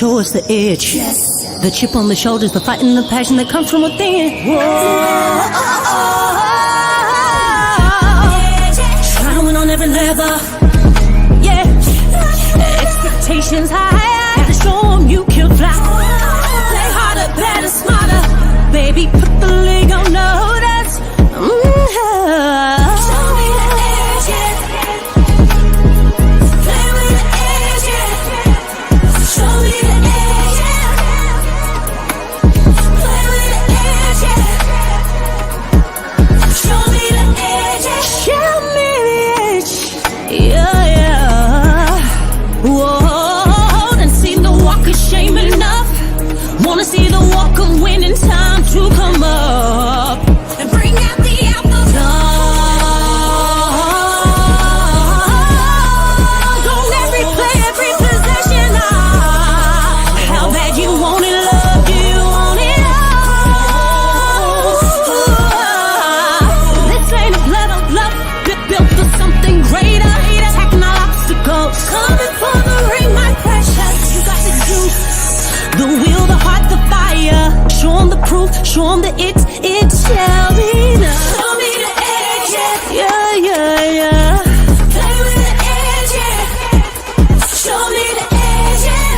show us the edge. Yes. The chip on the shoulders, the fight and the passion that comes from within. Whoa. Try to win on every level. Yeah. Expectations high. Gotta show them you can fly. Play harder, better, smarter. Baby, put the league on notice. Show me the edge, yeah. Play with the edge, yeah. Show me the edge, yeah. Play with the edge, yeah. Show me the edge, yeah. Show me the edge, yeah, yeah. Whoa, and see the walk of shame enough. Wanna see the walk of winning, time to come up and bring out the apple. Don't every play, every possession. How bad you want it, love, do you want it all? This ain't a blood of love, built for something greater. Attacking all obstacles, coming for the ring, my precious. You got the juice, the will, the heart, the fire. Show them the proof, show them the it shall be done. Show me the edge, yeah, yeah, yeah. Play with the edge, yeah. Show me the edge, yeah.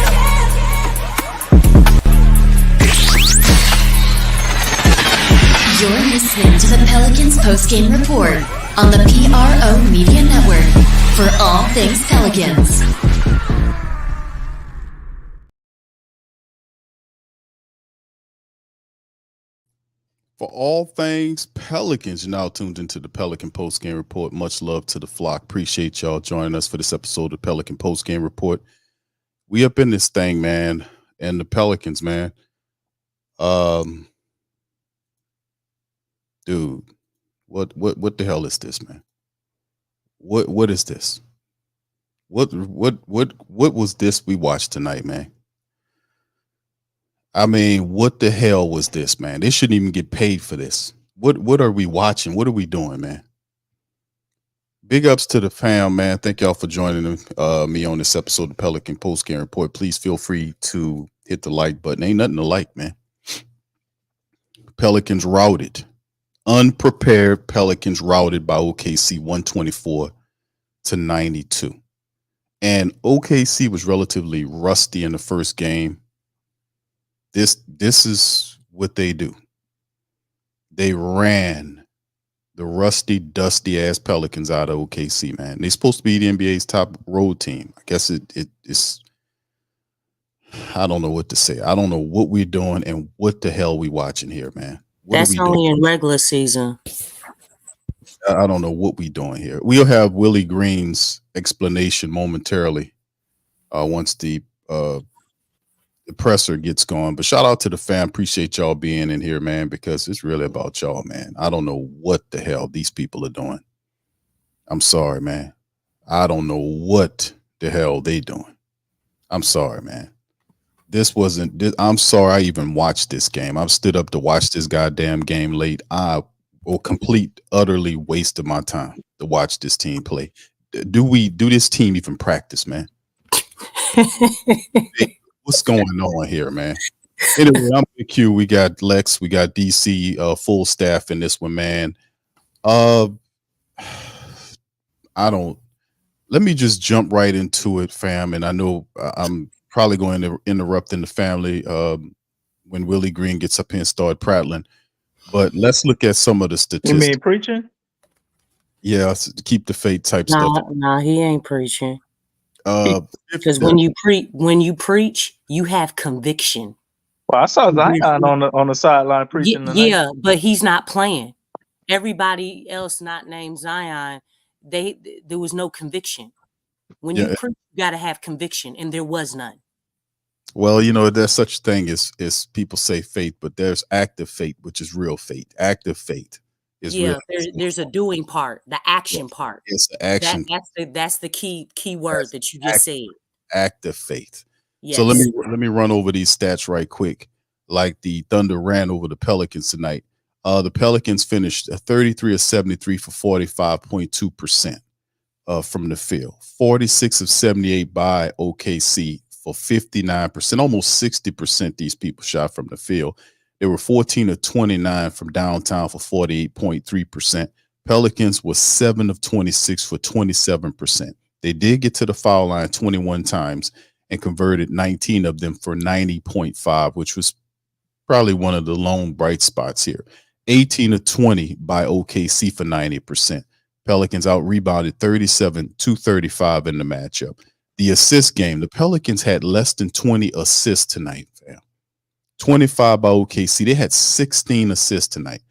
You're listening to the Pelicans Postgame Report on the PRO Media Network for all things Pelicans. For all things Pelicans, you're now tuned into the Pelican Postgame Report. Much love to the flock. Appreciate y'all joining us for this episode of Pelican Postgame Report. We up in this thing, man, and the Pelicans, man. Dude, what the hell is this, man? What is this? What was this we watched tonight, man? I mean, what the hell was this, man? They shouldn't even get paid for this. What are we watching? What are we doing, man? Big ups to the fam, man. Thank y'all for joining me on this episode of Pelican Postgame Report. Please feel free to hit the like button. Ain't nothing to like, man. Pelicans routed. Unprepared Pelicans routed by OKC 124-92. And OKC was relatively rusty in the first game. This is what they do. They ran the rusty, dusty ass Pelicans out of OKC, man. They're supposed to be the NBA's top road team. I guess it's I don't know what to say. I don't know what we're doing and what the hell we watching here, man. That's only in regular season. I don't know what we're doing here. We'll have Willie Green's explanation momentarily once the presser gets going. But shout out to the fam. Appreciate y'all being in here, man, because it's really about y'all, man. I don't know what the hell these people are doing. I'm sorry, man. I don't know what the hell they doing. I'm sorry, man. I'm sorry I even watched this game. I've stood up to watch this goddamn game late. I will utterly wasted my time to watch this team play. Do this team even practice, man? What's going on here, man? Anyway, I'm Q. We got Lex. We got DC. Full staff in this one, man. Let me just jump right into it, fam. And I know I'm probably going to interrupt in the family when Willie Green gets up here and start prattling. But let's look at some of the statistics. You mean preaching? Yeah, keep the faith type stuff. No, he ain't preaching. Because when you preach, you have conviction. Well, I saw Zion on the sideline preaching tonight. Yeah, but he's not playing. Everybody else not named Zion, there was no conviction. When you preach, you got to have conviction, and there was none. Well, there's such a thing as people say faith, but there's active faith, which is real faith. Active faith is real. There's a doing part, the action part. It's the action. That's the key word that you just said. Active faith. Yes. So let me run over these stats right quick. Like the Thunder ran over the Pelicans tonight. The Pelicans finished 33 of 73 for 45.2% from the field. 46 of 78 by OKC, for 59%, almost 60%. These people shot from the field. They were 14 of 29 from downtown for 48.3%. Pelicans was 7 of 26 for 27%. They did get to the foul line 21 times and converted 19 of them for 90.5, which was probably one of the lone bright spots here. 18 of 20 by OKC for 90%. Pelicans out-rebounded 37-35 in the matchup. The assist game, the Pelicans had less than 20 assists tonight, fam. 25 by OKC. They had 16 assists tonight.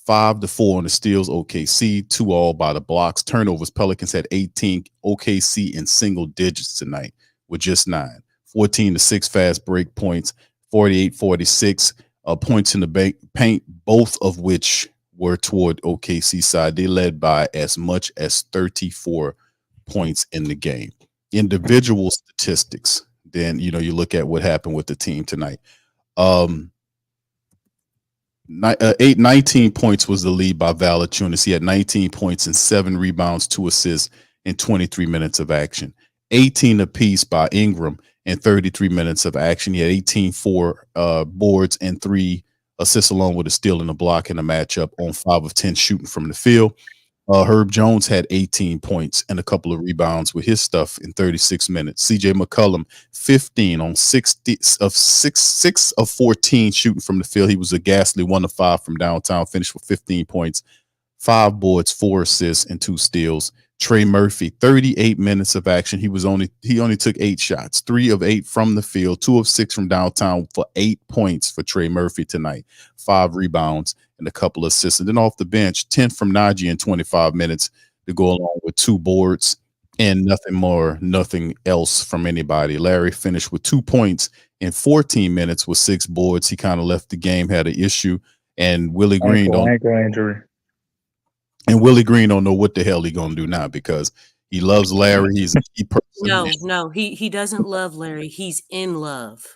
5-4 on the steals, OKC, 2 all by the blocks. Turnovers, Pelicans had 18. OKC in single digits tonight with just 9. 14-6 fast break points, 48-46 points in the paint, both of which were toward OKC side. They led by as much as 34 points in the game. Individual statistics, then, you look at what happened with the team tonight. 19 points was the lead by Valanciunas. He had 19 points and 7 rebounds, 2 assists in 23 minutes of action. 18 apiece by Ingram in 33 minutes of action. He had 18 boards and 3 assists along with a steal and a block in the matchup on 5 of 10 shooting from the field. Herb Jones had 18 points and a couple of rebounds with his stuff in 36 minutes. CJ McCollum, 15 on 6 of 14 shooting from the field. He was a ghastly 1 of 5 from downtown, finished with 15 points, 5 boards, 4 assists, and 2 steals. Trey Murphy, 38 minutes of action. He only took 8 shots, 3 of 8 from the field, 2 of 6 from downtown for 8 points for Trey Murphy tonight, 5 rebounds and a couple of assists. And then off the bench, 10 from Najee in 25 minutes to go along with 2 boards and nothing else from anybody. Larry finished with 2 points in 14 minutes with 6 boards. He kind of left the game, had an issue, and Willie Green ankle injury. And Willie Green don't know what the hell he's gonna do now because he loves Larry. He's a key person. No, he doesn't love Larry. He's in love.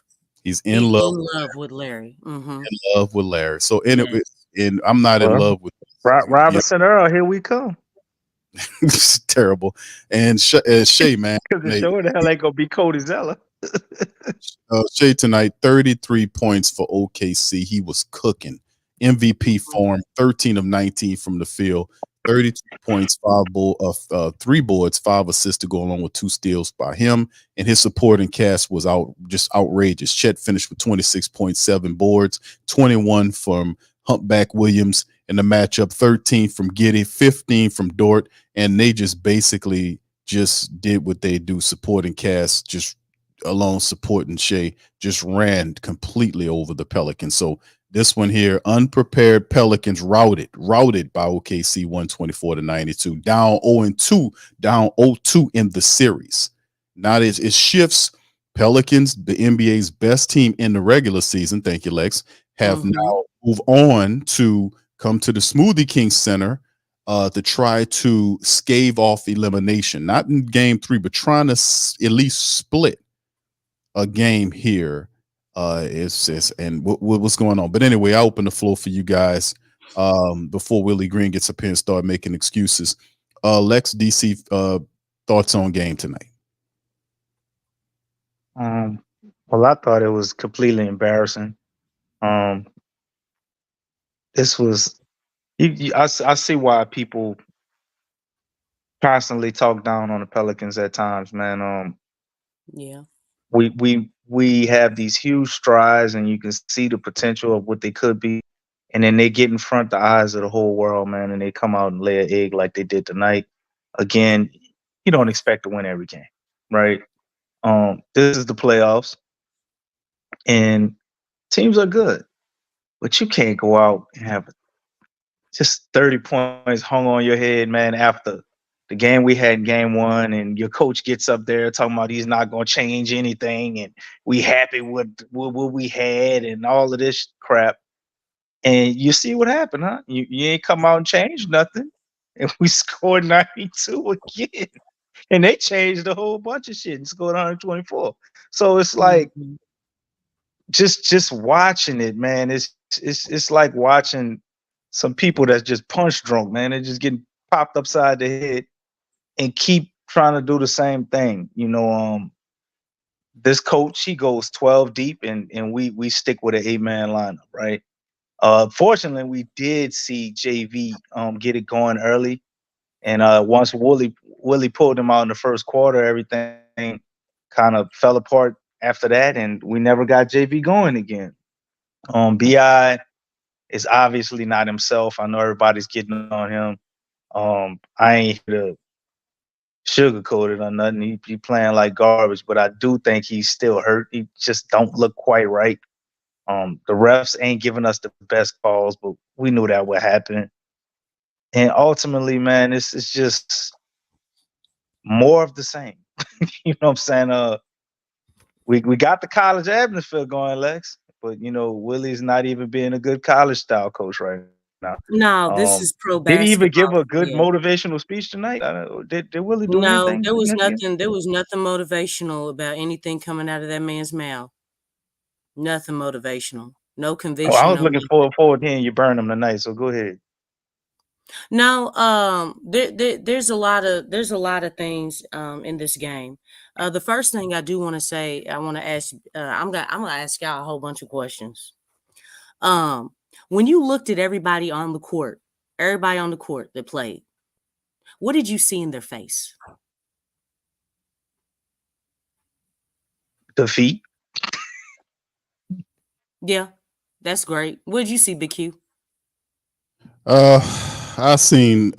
He's in love with Larry. Mm-hmm. In love with Larry. So anyway, and I'm not in love with Robinson Earl. Here we come. It's terrible. And Shea, man, because the show the hell ain't gonna be Cody Zeller. Shea tonight, 33 points for OKC. He was cooking. MVP form, 13 of 19 from the field, 32 points, 3 boards, 5 assists to go along with 2 steals by him. And his supporting cast was just outrageous. Chet finished with 26.7 boards, 21 from Humpback Williams in the matchup, 13 from Giddey, 15 from Dort. And they just basically just did what they do. Supporting cast just alone supporting Shea just ran completely over the Pelicans. So this one here, unprepared Pelicans routed by OKC 124-92, down 0-2, down 0-2 in the series. Now it shifts. Pelicans, the NBA's best team in the regular season, thank you, Lex, have now moved on to come to the Smoothie King Center to try to stave off elimination. Not in game 3, but trying to at least split a game here. And what's going on? But anyway, I open the floor for you guys before Willie Green gets up here and start making excuses. Lex, DC, thoughts on game tonight? Well, I thought it was completely embarrassing. This was, I see why people constantly talk down on the Pelicans at times, man. Yeah. We have these huge strides, and you can see the potential of what they could be, and then they get in front of the eyes of the whole world, man, and they come out and lay an egg like they did tonight. Again, you don't expect to win every game, right? This is the playoffs, and teams are good, but you can't go out and have just 30 points hung on your head, man, after the game we had in game 1, and your coach gets up there talking about he's not going to change anything, and we happy with what we had and all of this crap. And you see what happened, huh? You ain't come out and changed nothing. And we scored 92 again. And they changed a whole bunch of shit and scored 124. So it's like just watching it, man. It's like watching some people that's just punch drunk, man. They're just getting popped upside the head and keep trying to do the same thing. this coach, he goes 12 deep, and we stick with an 8-man lineup, right? Fortunately, we did see JV get it going early, and once Willie pulled him out in the first quarter, everything kind of fell apart after that, and we never got JV going again. Bi is obviously not himself. I know everybody's getting on him. I ain't here to sugarcoat it or nothing. He playing like garbage, but I do think he's still hurt. He just don't look quite right. The refs ain't giving us the best calls, but we knew that would happen. And ultimately, man, it's just more of the same. You know what I'm saying? We got the college atmosphere going, Lex, but Willie's not even being a good college style coach right now. No, this is pro Did he even give basketball. a good Yeah. motivational speech tonight? Did Willie do No, anything? there was nothing. There was nothing motivational about anything coming out of that man's mouth. Nothing motivational. No conviction. I was no looking nothing. forward to hearing you burn him tonight. So go ahead. No, there's a lot of things in this game. The first thing I do want to say, I want to ask. I'm gonna ask y'all a whole bunch of questions. When you looked at everybody on the court that played, what did you see in their face? Defeat. Yeah, that's great. What did you see, Big Q? I seen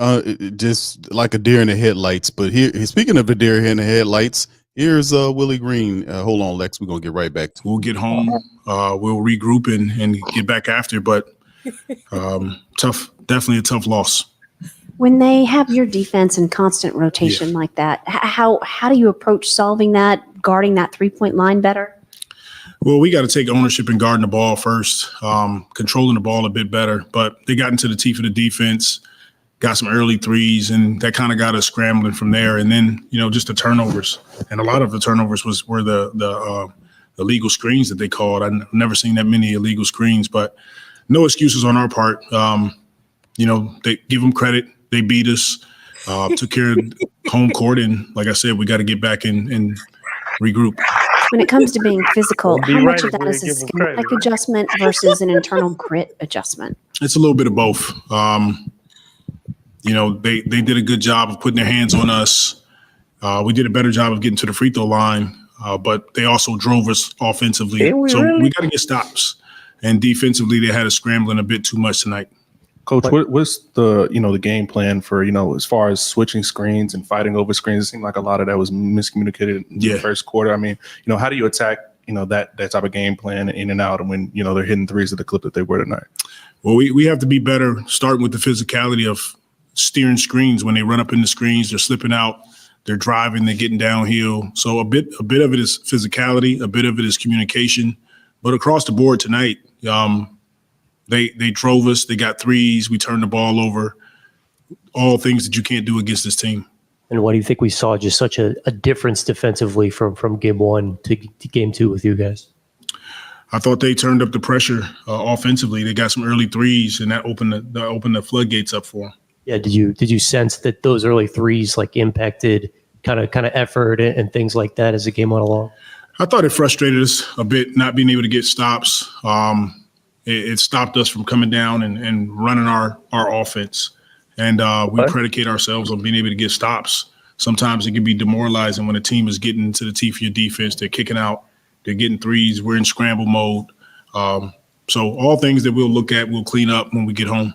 just like a deer in the headlights. But here, speaking of a deer in the headlights, here's Willie Green. Hold on, Lex. We're gonna get right back to. We'll get home. We'll regroup and get back after. But tough, definitely a tough loss. When they have your defense in constant rotation like that, how do you approach solving that, guarding that 3-point line better? Well, we got to take ownership in guarding the ball first, controlling the ball a bit better. But they got into the teeth of the defense, got some early threes, and that kind of got us scrambling from there. And then, just the turnovers. And a lot of the turnovers were the illegal screens that they called. I've never seen that many illegal screens, but no excuses on our part. They give them credit. They beat us, took care of home court. And like I said, we got to get back and regroup. When it comes to being physical, how right much of if that we is a give them schematic credit, right? adjustment versus an internal grit adjustment? It's a little bit of both. They did a good job of putting their hands on us. We did a better job of getting to the free throw line, but they also drove us offensively. We got to get stops. And defensively, they had us scrambling a bit too much tonight. Coach, what's the the game plan for as far as switching screens and fighting over screens? It seemed like a lot of that was miscommunicated in the first quarter. I mean, how do you attack that type of game plan in and out, and when they're hitting threes at the clip that they were tonight? Well, we have to be better, starting with the physicality of steering screens. When they run up in the screens, they're slipping out, they're driving, they're getting downhill. So a bit of it is physicality, a bit of it is communication. But across the board tonight, They drove us. They got threes. We turned the ball over. All things that you can't do against this team. And why do you think we saw just such a difference defensively from game one to game two with you guys? I thought they turned up the pressure offensively. They got some early threes, and that opened the floodgates up for them. Yeah. Did you sense that those early threes impacted kind of effort and things like that as the game went along? I thought it frustrated us a bit, not being able to get stops. It stopped us from coming down and running our offense. And we predicate ourselves on being able to get stops. Sometimes it can be demoralizing when a team is getting into the teeth of your defense. They're kicking out. They're getting threes. We're in scramble mode. So all things that we'll look at, we'll clean up when we get home.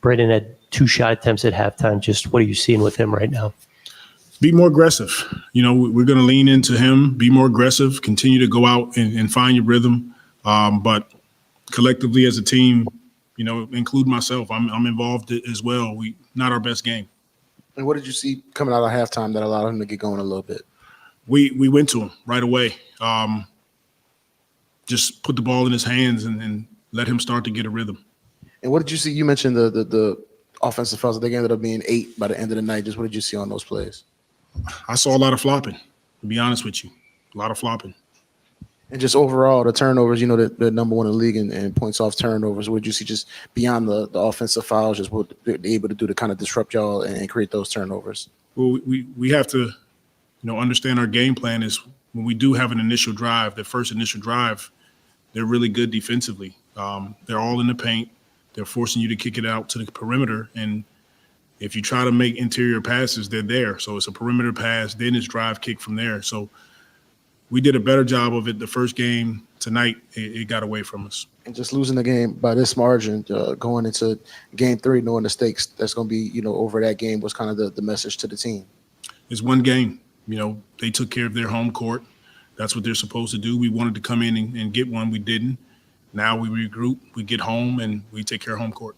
Brandon had 2 shot attempts at halftime. Just what are you seeing with him right now? Be more aggressive. We're going to lean into him, be more aggressive, continue to go out and find your rhythm. But collectively as a team, include myself, I'm involved as well. We not our best game. And what did you see coming out of halftime that allowed him to get going a little bit? We went to him right away. Just put the ball in his hands and let him start to get a rhythm. And what did you see? You mentioned the offensive fouls. I think ended up being 8 by the end of the night. Just what did you see on those plays? I saw a lot of flopping, to be honest with you. A lot of flopping. And just overall, the turnovers, the number one in the league in points off turnovers. What did you see just beyond the offensive fouls, just what they're able to do to kind of disrupt y'all and create those turnovers? Well, we have to understand our game plan is when we do have an initial drive, the first initial drive, they're really good defensively. They're all in the paint. They're forcing you to kick it out to the perimeter. And if you try to make interior passes, they're there. So it's a perimeter pass, then it's drive kick from there. So we did a better job of it the first game. Tonight, it got away from us. And just losing the game by this margin, going into game 3, knowing the stakes that's going to be, over that game was kind of the message to the team. It's one game. They took care of their home court. That's what they're supposed to do. We wanted to come in and get one. We didn't. Now we regroup, we get home, and we take care of home court.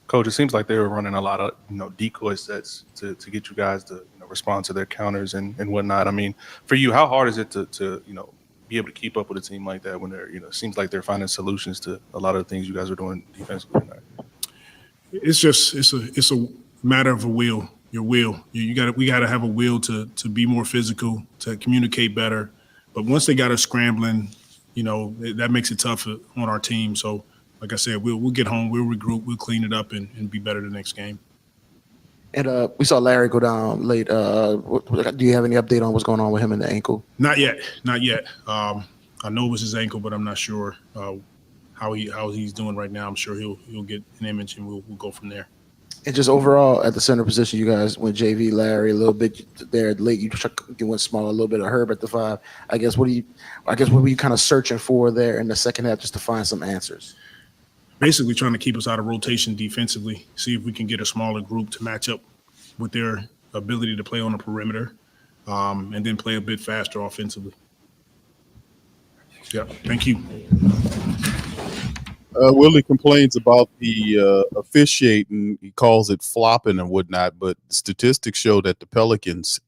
Coach, it seems like they were running a lot of decoy sets to get you guys to respond to their counters and whatnot. I mean, for you, how hard is it to be able to keep up with a team like that when they're it seems like they're finding solutions to a lot of the things you guys are doing defensively tonight? It's a matter of a will. Your will. We got to have a will to be more physical, to communicate better. But once they got us scrambling, that makes it tough on our team. So, like I said, we'll get home, we'll regroup, we'll clean it up, and be better the next game. And we saw Larry go down late. Do you have any update on what's going on with him and the ankle? Not yet. I know it was his ankle, but I'm not sure how he's doing right now. I'm sure he'll get an image, and we'll go from there. And just overall at the center position, you guys went JV, Larry a little bit there late. You went small, a little bit of Herb at the 5. What were you kind of searching for there in the second half just to find some answers? Basically trying to keep us out of rotation defensively, see if we can get a smaller group to match up with their ability to play on the perimeter, and then play a bit faster offensively. Yeah, thank you. Willie complains about the officiating. He calls it flopping and whatnot, but statistics show that the Pelicans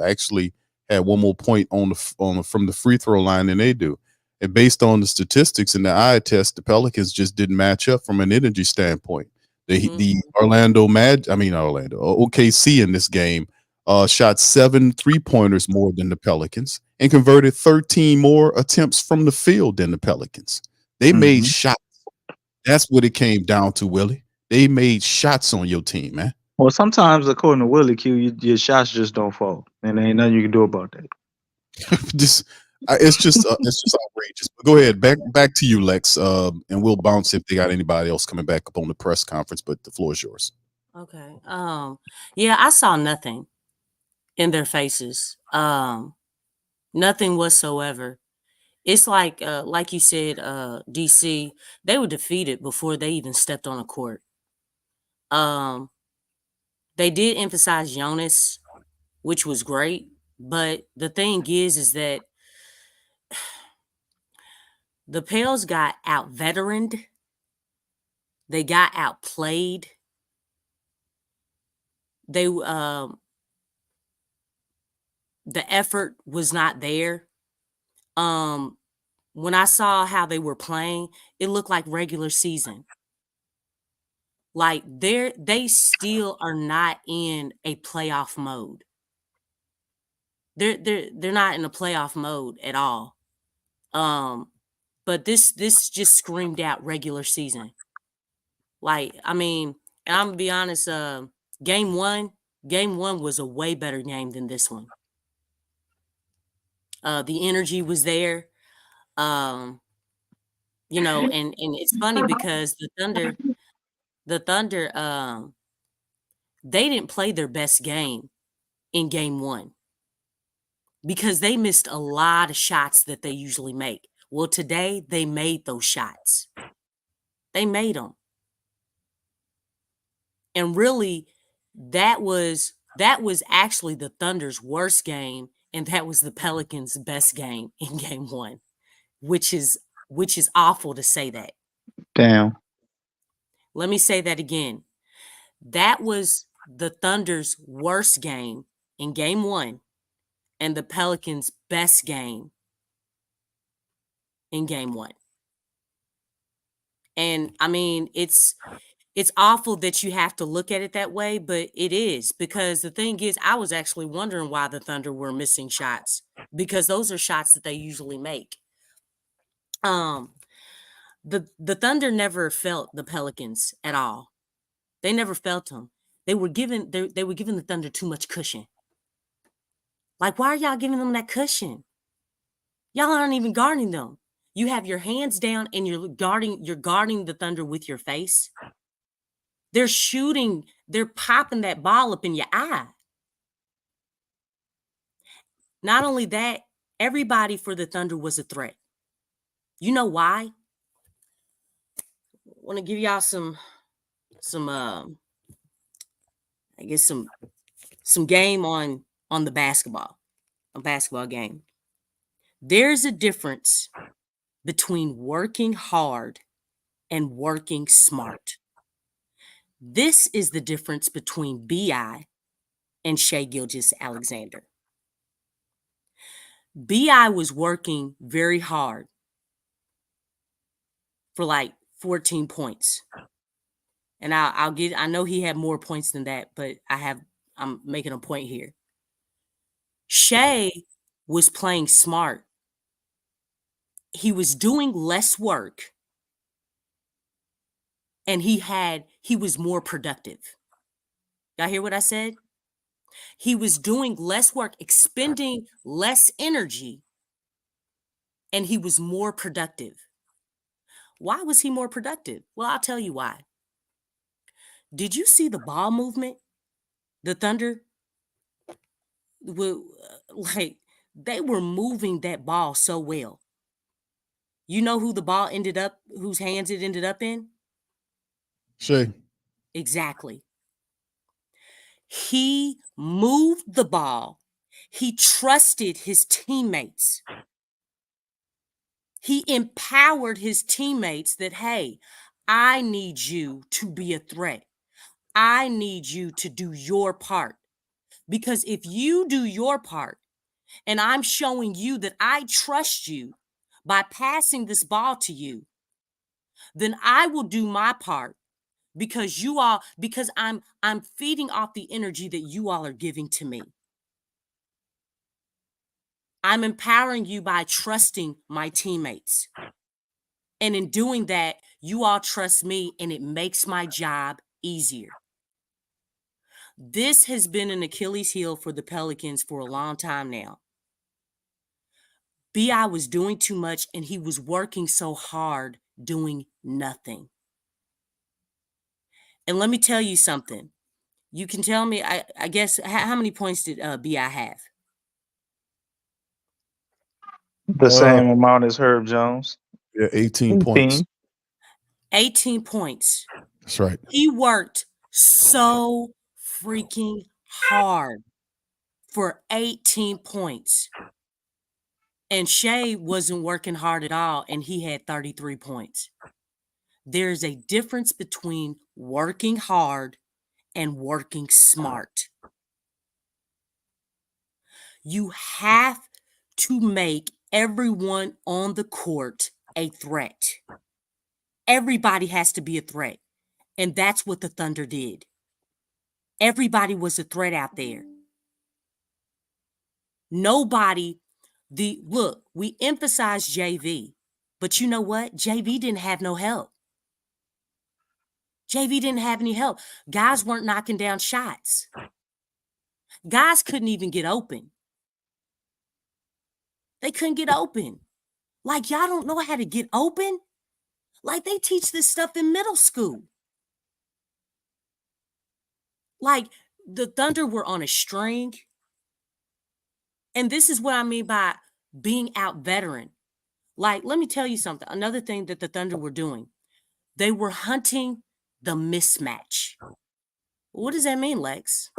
actually had one more point from the free throw line than they do. And based on the statistics and the eye test, the Pelicans just didn't match up from an energy standpoint. The OKC in this game shot 7 3-pointers more than the Pelicans and converted 13 more attempts from the field than the Pelicans. They made shots. That's what it came down to, Willie. They made shots on your team, man. Well, sometimes, according to Willie Q, your shots just don't fall, and there ain't nothing you can do about that. It's just outrageous. But go ahead, back to you, Lex, and we'll bounce if they got anybody else coming back up on the press conference. But the floor is yours. Okay. Yeah, I saw nothing in their faces. Nothing whatsoever. It's like you said, DC, they were defeated before they even stepped on a court. They did emphasize Jonas, which was great. But the thing is that the Pels got out-veteraned. They got outplayed. The effort was not there. When I saw how they were playing, it looked like regular season. Like they still are not in a playoff mode. They're not in a playoff mode at all. But this just screamed out regular season. Like, I mean, and I'm gonna be honest, game one was a way better game than this one. The energy was there. And it's funny because the Thunder, they didn't play their best game in game 1 because they missed a lot of shots that they usually make. Well, today they made those shots. They made them. And really, that was actually the Thunder's worst game, and that was the Pelicans' best game in game 1, which is awful to say that. Damn. Let me say that again. That was the Thunder's worst game in game 1 and the Pelicans' best game in game 1. And I mean, it's awful that you have to look at it that way, but it is, because the thing is, I was actually wondering why the Thunder were missing shots, because those are shots that they usually make. The Thunder never felt the Pelicans at all. They never felt them. They were giving the Thunder too much cushion. Like, why are y'all giving them that cushion? Y'all aren't even guarding them. You have your hands down and you're guarding the Thunder with your face. They're shooting, they're popping that ball up in your eye. Not only that, everybody for the Thunder was a threat. You know why? I want to give y'all some game on the basketball game. There's a difference between working hard and working smart. This is the difference between B.I. and Shai Gilgeous-Alexander. B.I. was working very hard for like 14 points. And I know he had more points than that, but I'm making a point here. Shai was playing smart. He was doing less work and he was more productive. Y'all hear what I said? He was doing less work, expending less energy, and he was more productive. Why was he more productive? Well, I'll tell you why. Did you see the ball movement? The Thunder, they were moving that ball so well. You know whose hands it ended up in? Shai. Exactly. He moved the ball. He trusted his teammates. He empowered his teammates that, hey, I need you to be a threat. I need you to do your part. Because if you do your part, and I'm showing you that I trust you by passing this ball to you, then I will do my part because I'm feeding off the energy that you all are giving to me. I'm empowering you by trusting my teammates. And in doing that, you all trust me and it makes my job easier. This has been an Achilles heel for the Pelicans for a long time now. B.I. was doing too much and he was working so hard doing nothing. And let me tell you something. You can tell me, I guess, how many points did B.I. have? The same amount as Herb Jones. Yeah, 18 points. 18 points. That's right. He worked so freaking hard for 18 points. And Shai wasn't working hard at all, and he had 33 points. There's a difference between working hard and working smart. You have to make everyone on the court a threat. Everybody has to be a threat. And that's what the Thunder did. Everybody was a threat out there. We emphasized JV, but you know what? JV didn't have no help. JV didn't have any help. Guys weren't knocking down shots. Guys couldn't even get open. They couldn't get open. Like, y'all don't know how to get open? Like, they teach this stuff in middle school. Like, the Thunder were on a string. And this is what I mean by being out veteran. Like, let me tell you something. Another thing that the Thunder were doing. They were hunting the mismatch. What does that mean, Lex?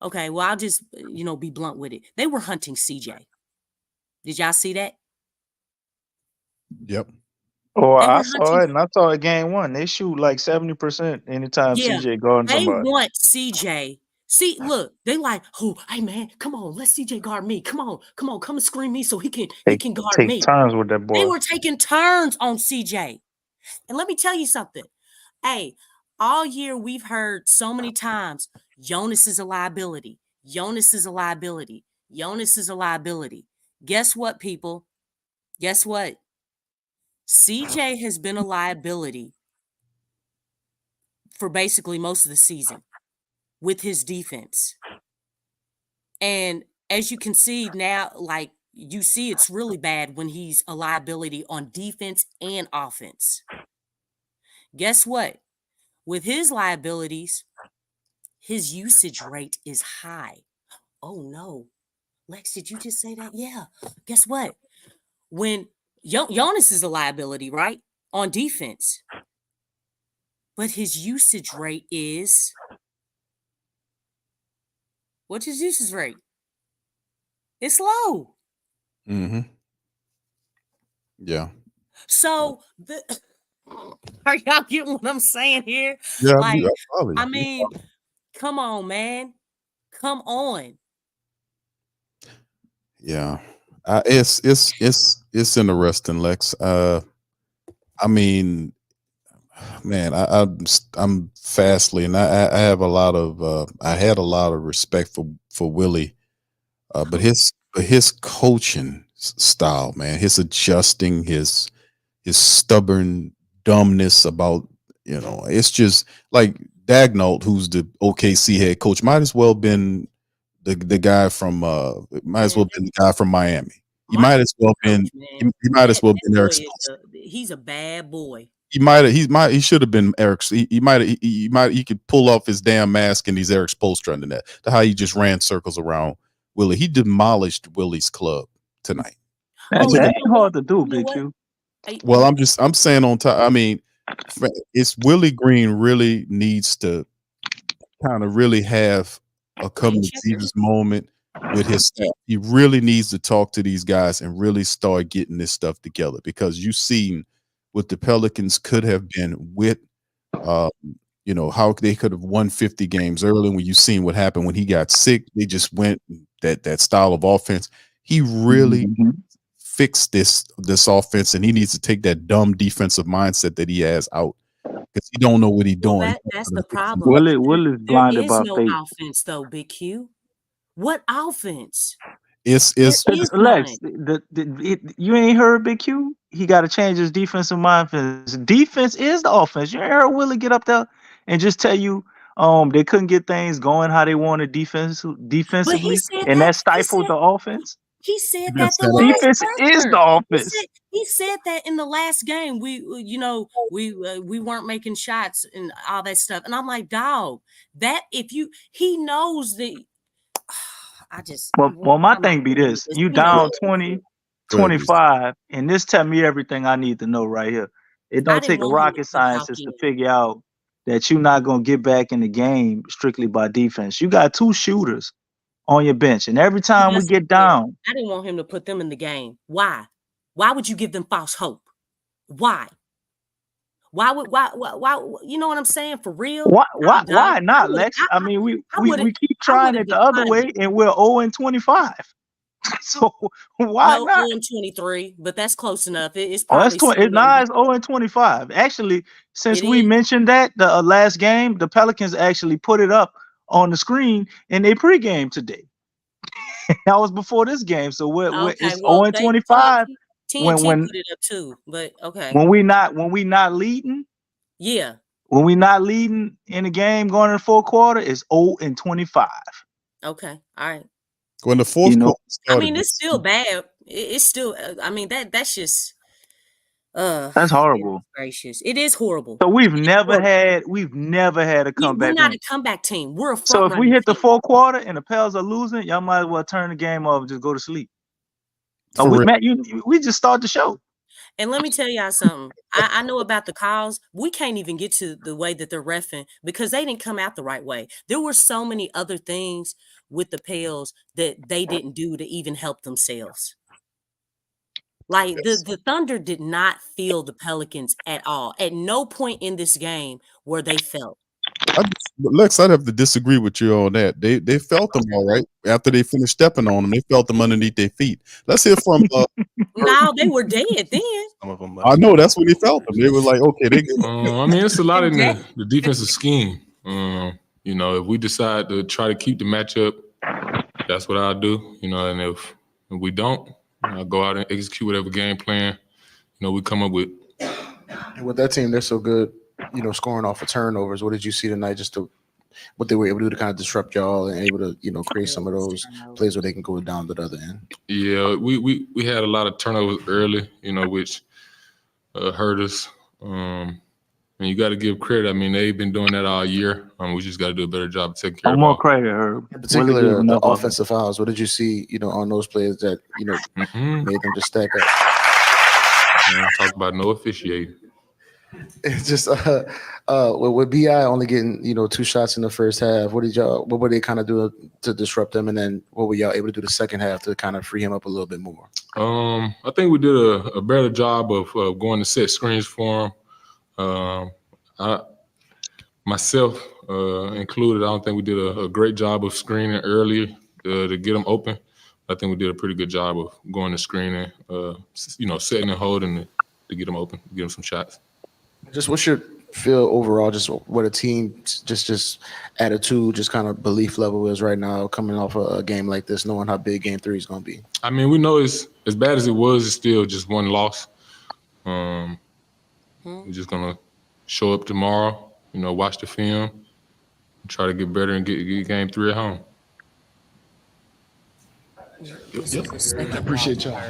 Okay, well, I'll just, be blunt with it. They were hunting CJ. Did y'all see that? Yep. Oh, I saw it, and I saw it game one. They shoot like 70% anytime CJ guarding somebody. They want CJ. See, look, they like, oh, hey man, come on, let CJ guard me. Come on, come and screen me so he can guard me. Take turns with that boy. They were taking turns on CJ. And let me tell you something. Hey, all year we've heard so many times, Jonas is a liability. Jonas is a liability. Jonas is a liability. Guess what, people? Guess what? CJ has been a liability for basically most of the season with his defense. And as you can see now, like you see, it's really bad when he's a liability on defense and offense. Guess what? With his liabilities, his usage rate is high. Oh no. Lex, did you just say that? Yeah. Guess what? When Jonas is a liability, right? On defense. But his usage rate is, what's his usage rate? It's low. Mm-hmm. Yeah. So are y'all getting what I'm saying here? Yeah. Like, Probably. I mean, come on, man. Come on. Yeah. It's interesting, Lex. I mean, man, I'm fastly, and I have a lot of I had a lot of respect for Willie, but his coaching style, man, his adjusting, his stubborn dumbness about, it's just like Dagnall, who's the OKC head coach, might as well been the guy from might as well been the guy from Miami. He might as well been he might as well been Eric Spoelstra. He's a bad boy. He should have been Eric. He could pull off his damn mask and he's Eric Spoelstra under that. To how he just ran circles around Willie. He demolished Willie's club tonight. That ain't hard to do, Big Q. Well, I'm saying on top. I mean, it's Willie Green really needs to kind of really have a come to Jesus moment with his staff. He really needs to talk to these guys and really start getting this stuff together, because you've seen what the Pelicans could have been with, how they could have won 50 games early. When you seen what happened when he got sick, they just went that style of offense. He really fixed this offense, and he needs to take that dumb defensive mindset that he has out, because he don't know what he's doing. That's the problem. Willie's blinded by no faith. Offense though, Big Q. What offense? It's Lex. You ain't heard Big Q? He got to change his defensive mindset. Defense is the offense. You ain't heard Willie get up there and just tell you they couldn't get things going how they wanted defensively, and that stifled the offense. He said That's that the that last defense is the offense. He said that in the last game. We weren't making shots and all that stuff. And I'm like, dog, he knows that. Well, my thing be this: you down 20, 25, and this tell me everything I need to know right here. It don't take a rocket scientist to figure out that you're not gonna get back in the game strictly by defense. You got two shooters on your bench, and every time we get down, I didn't want him to put them in the game. Why? Why would you give them false hope? Why? Why? You know what I'm saying? For real? Why not, Lex? I mean, we keep trying it the other way, and we're 0-25. So why not? 0-23, but that's close enough. It's probably it's 0-25. Actually, since we mentioned that the last game, the Pelicans actually put it up on the screen in their pregame today. That was before this game, so it's 0-25. TNT put it up too, but okay. When we not leading, yeah. When we not leading in the game going in the fourth quarter, it's 0-25. Okay, all right. When the fourth quarter started, I mean, it's still bad. It's still. I mean, that's just. That's horrible. Gracious, it is horrible. So we've never had a comeback. We're not a comeback team. We're a front. So if we hit the fourth quarter and the Pels are losing, y'all might as well turn the game off and just go to sleep. We just start the show. And let me tell y'all something. I know about the calls. We can't even get to the way that they're reffing because they didn't come out the right way. There were so many other things with the Pels that they didn't do to even help themselves. Like the Thunder did not feel the Pelicans at all. At no point in this game were they felt. Lex, I'd have to disagree with you on that. They felt them all right after they finished stepping on them. They felt them underneath their feet. Let's hear from. No, they were dead then. Some of them. I know that's when they felt them. They were like, okay, they. I mean, it's a lot in the defensive scheme. If we decide to try to keep the matchup, that's what I'll do. And if we don't, I'll go out and execute whatever game plan we come up with. And with that team, they're so good. Scoring off of turnovers. What did you see tonight? Just to what they were able to do to kind of disrupt y'all and able to, create some of those plays where they can go down to the other end? Yeah, we had a lot of turnovers early, which hurt us. And you got to give credit. I mean, they've been doing that all year. We just got to do a better job of taking care of more the ball. credit, Herb. In particular, the offensive fouls. What did you see, on those players that, made them just stack up? Talk about no officiating. It's just with BI only getting 2 shots in the first half. What were they kind of doing to disrupt them, and then what were y'all able to do the second half to kind of free him up a little bit more? I think we did a better job of going to set screens for him. Myself included, I don't think we did a great job of screening earlier to get them open. I think we did a pretty good job of going to screening, setting and holding to get them open, get them some shots. Just what's your feel overall, just what a team, just attitude, just kind of belief level is right now coming off a game like this, knowing how big game 3 is going to be? I mean, we know it's as bad as it was, it's still just one loss. We're just going to show up tomorrow, watch the film, and try to get better and get game 3 at home. Yep. I appreciate y'all.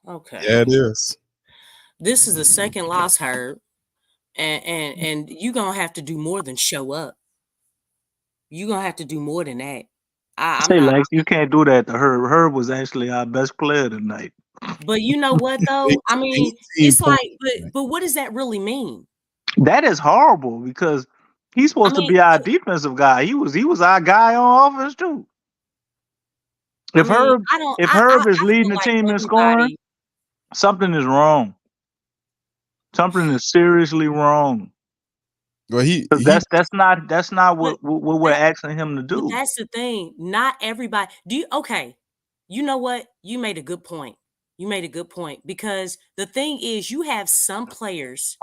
Okay. Yeah, it is. This is the second loss, Herb, and you're gonna have to do more than show up. You're gonna have to do more than that. Lex, you can't do that to Herb. Herb was actually our best player tonight. But you know what though? I mean, it's like, but what does that really mean? That is horrible because he's supposed to be our defensive guy. He was our guy on offense too. If Herb is leading the team in scoring, something is wrong. Something is seriously wrong. Well, that's not what we're asking him to do. That's the thing. Not everybody. Okay? You know what? You made a good point. Because the thing is, you have some players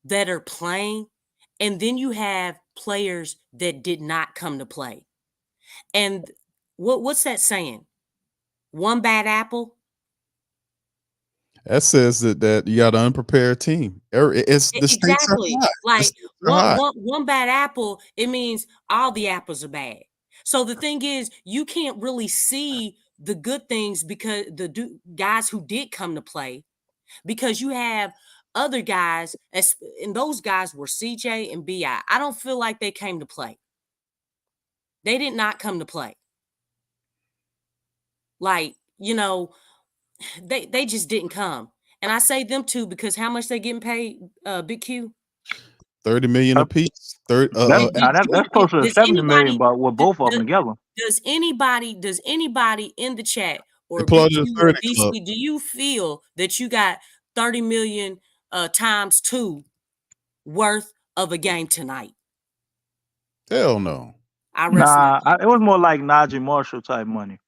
that are playing, and then you have players that did not come to play. And what's that saying? One bad apple. That says that you got an unprepared team. It's the stakes are high. Like one bad apple, it means all the apples are bad. So the thing is, you can't really see the good things because the guys who did come to play, because you have other guys, and those guys were CJ and BI. I don't feel like they came to play. They did not come to play. Like, they just didn't come. And I say them two because how much they getting paid, Big Q? $30 million apiece. That's close to 70 million, but with both of them together. Does anybody in the chat or BQ or BC, do you feel that you got 30 million times 2 worth of a game tonight? Hell no. It was more like Najee Marshall type money.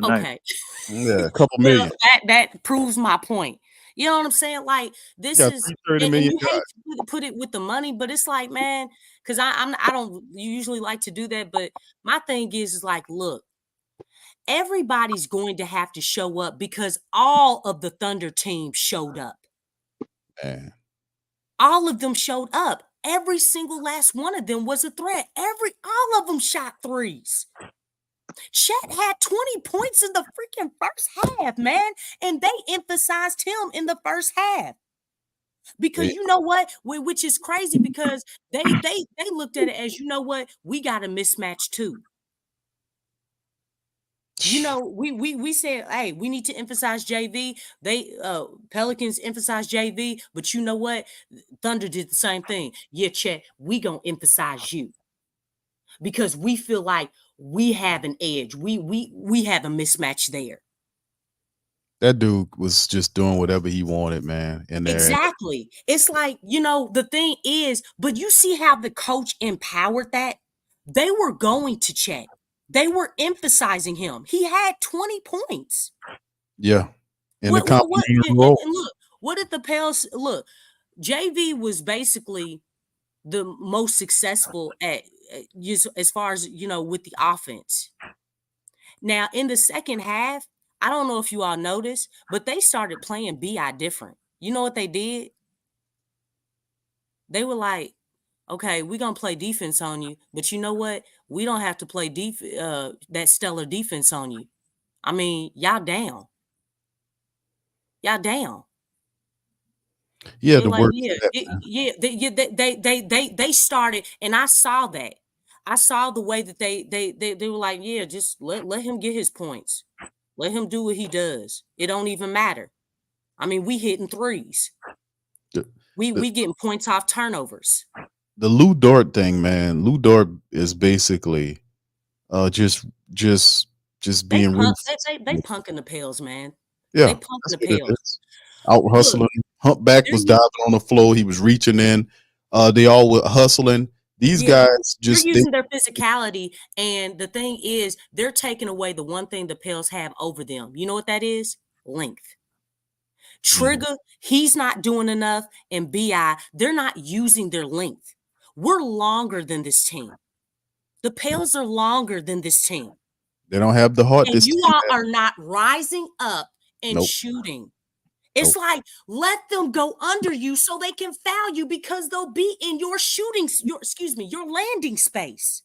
Okay. Yeah, a couple million. That proves my point. You know what I'm saying? Like this is, and you hate to put it with the money, but it's like, man, because I don't usually like to do that, but my thing is like, look, everybody's going to have to show up because all of the Thunder team showed up. Man. All of them showed up. Every single last one of them was a threat. All of them shot threes. Chet had 20 points in the freaking first half, man. And they emphasized him in the first half. Because you know what? Which is crazy because they looked at it as, you know what? We got a mismatch too. We said, hey, we need to emphasize JV. Pelicans emphasize JV, but you know what? Thunder did the same thing. Yeah, Chet, we gonna emphasize you. Because we feel like we have an edge. We have a mismatch there. That dude was just doing whatever he wanted, man. Exactly. It's like, the thing is, but you see how the coach empowered that? They were going to Chet. They were emphasizing him. He had 20 points. Yeah. Look, what did the Pels look? JV was basically the most successful at as far as with the offense. Now in the second half, I don't know if you all noticed, but they started playing BI different. You know what they did? They were like, okay, we're going to play defense on you, but you know what? We don't have to play that stellar defense on you. I mean, y'all down. Y'all down. Yeah, They're the like, work. they started, and I saw that. I saw the way that they were like, yeah, just let him get his points. Let him do what he does. It don't even matter. I mean, we hitting threes. We getting points off turnovers. The Lou Dort thing, man. Lou Dort is basically just being They punking the Pels, man. Yeah, They punking that's the what it Pels. is. Out hustling. Humpback was diving on the floor. He was reaching in. They all were hustling. These guys they're just using their physicality, and the thing is, they're taking away the one thing the Pels have over them. You know what that is? Length. Trigger, he's not doing enough, and BI, they're not using their length. We're longer than this team. The Pels are longer than this team. They don't have the heart. And you all are not rising up and Nope. shooting. It's like, let them go under you so they can foul you because they'll be in your your landing space.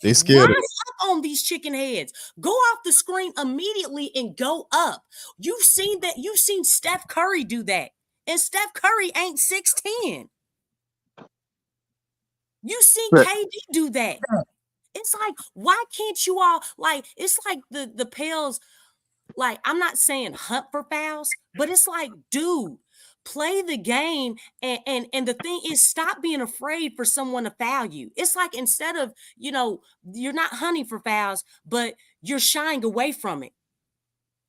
They scared Rise up on these chicken heads. Go off the screen immediately and go up. You've seen that. You've seen Steph Curry do that. And Steph Curry ain't 6'10". You've seen KD do that. It's like, why can't you all, like, it's like the Pels, like, I'm not saying hunt for fouls, but it's like, dude, play the game. And the thing is, stop being afraid for someone to foul you. It's like, instead of, you're not hunting for fouls, but you're shying away from it.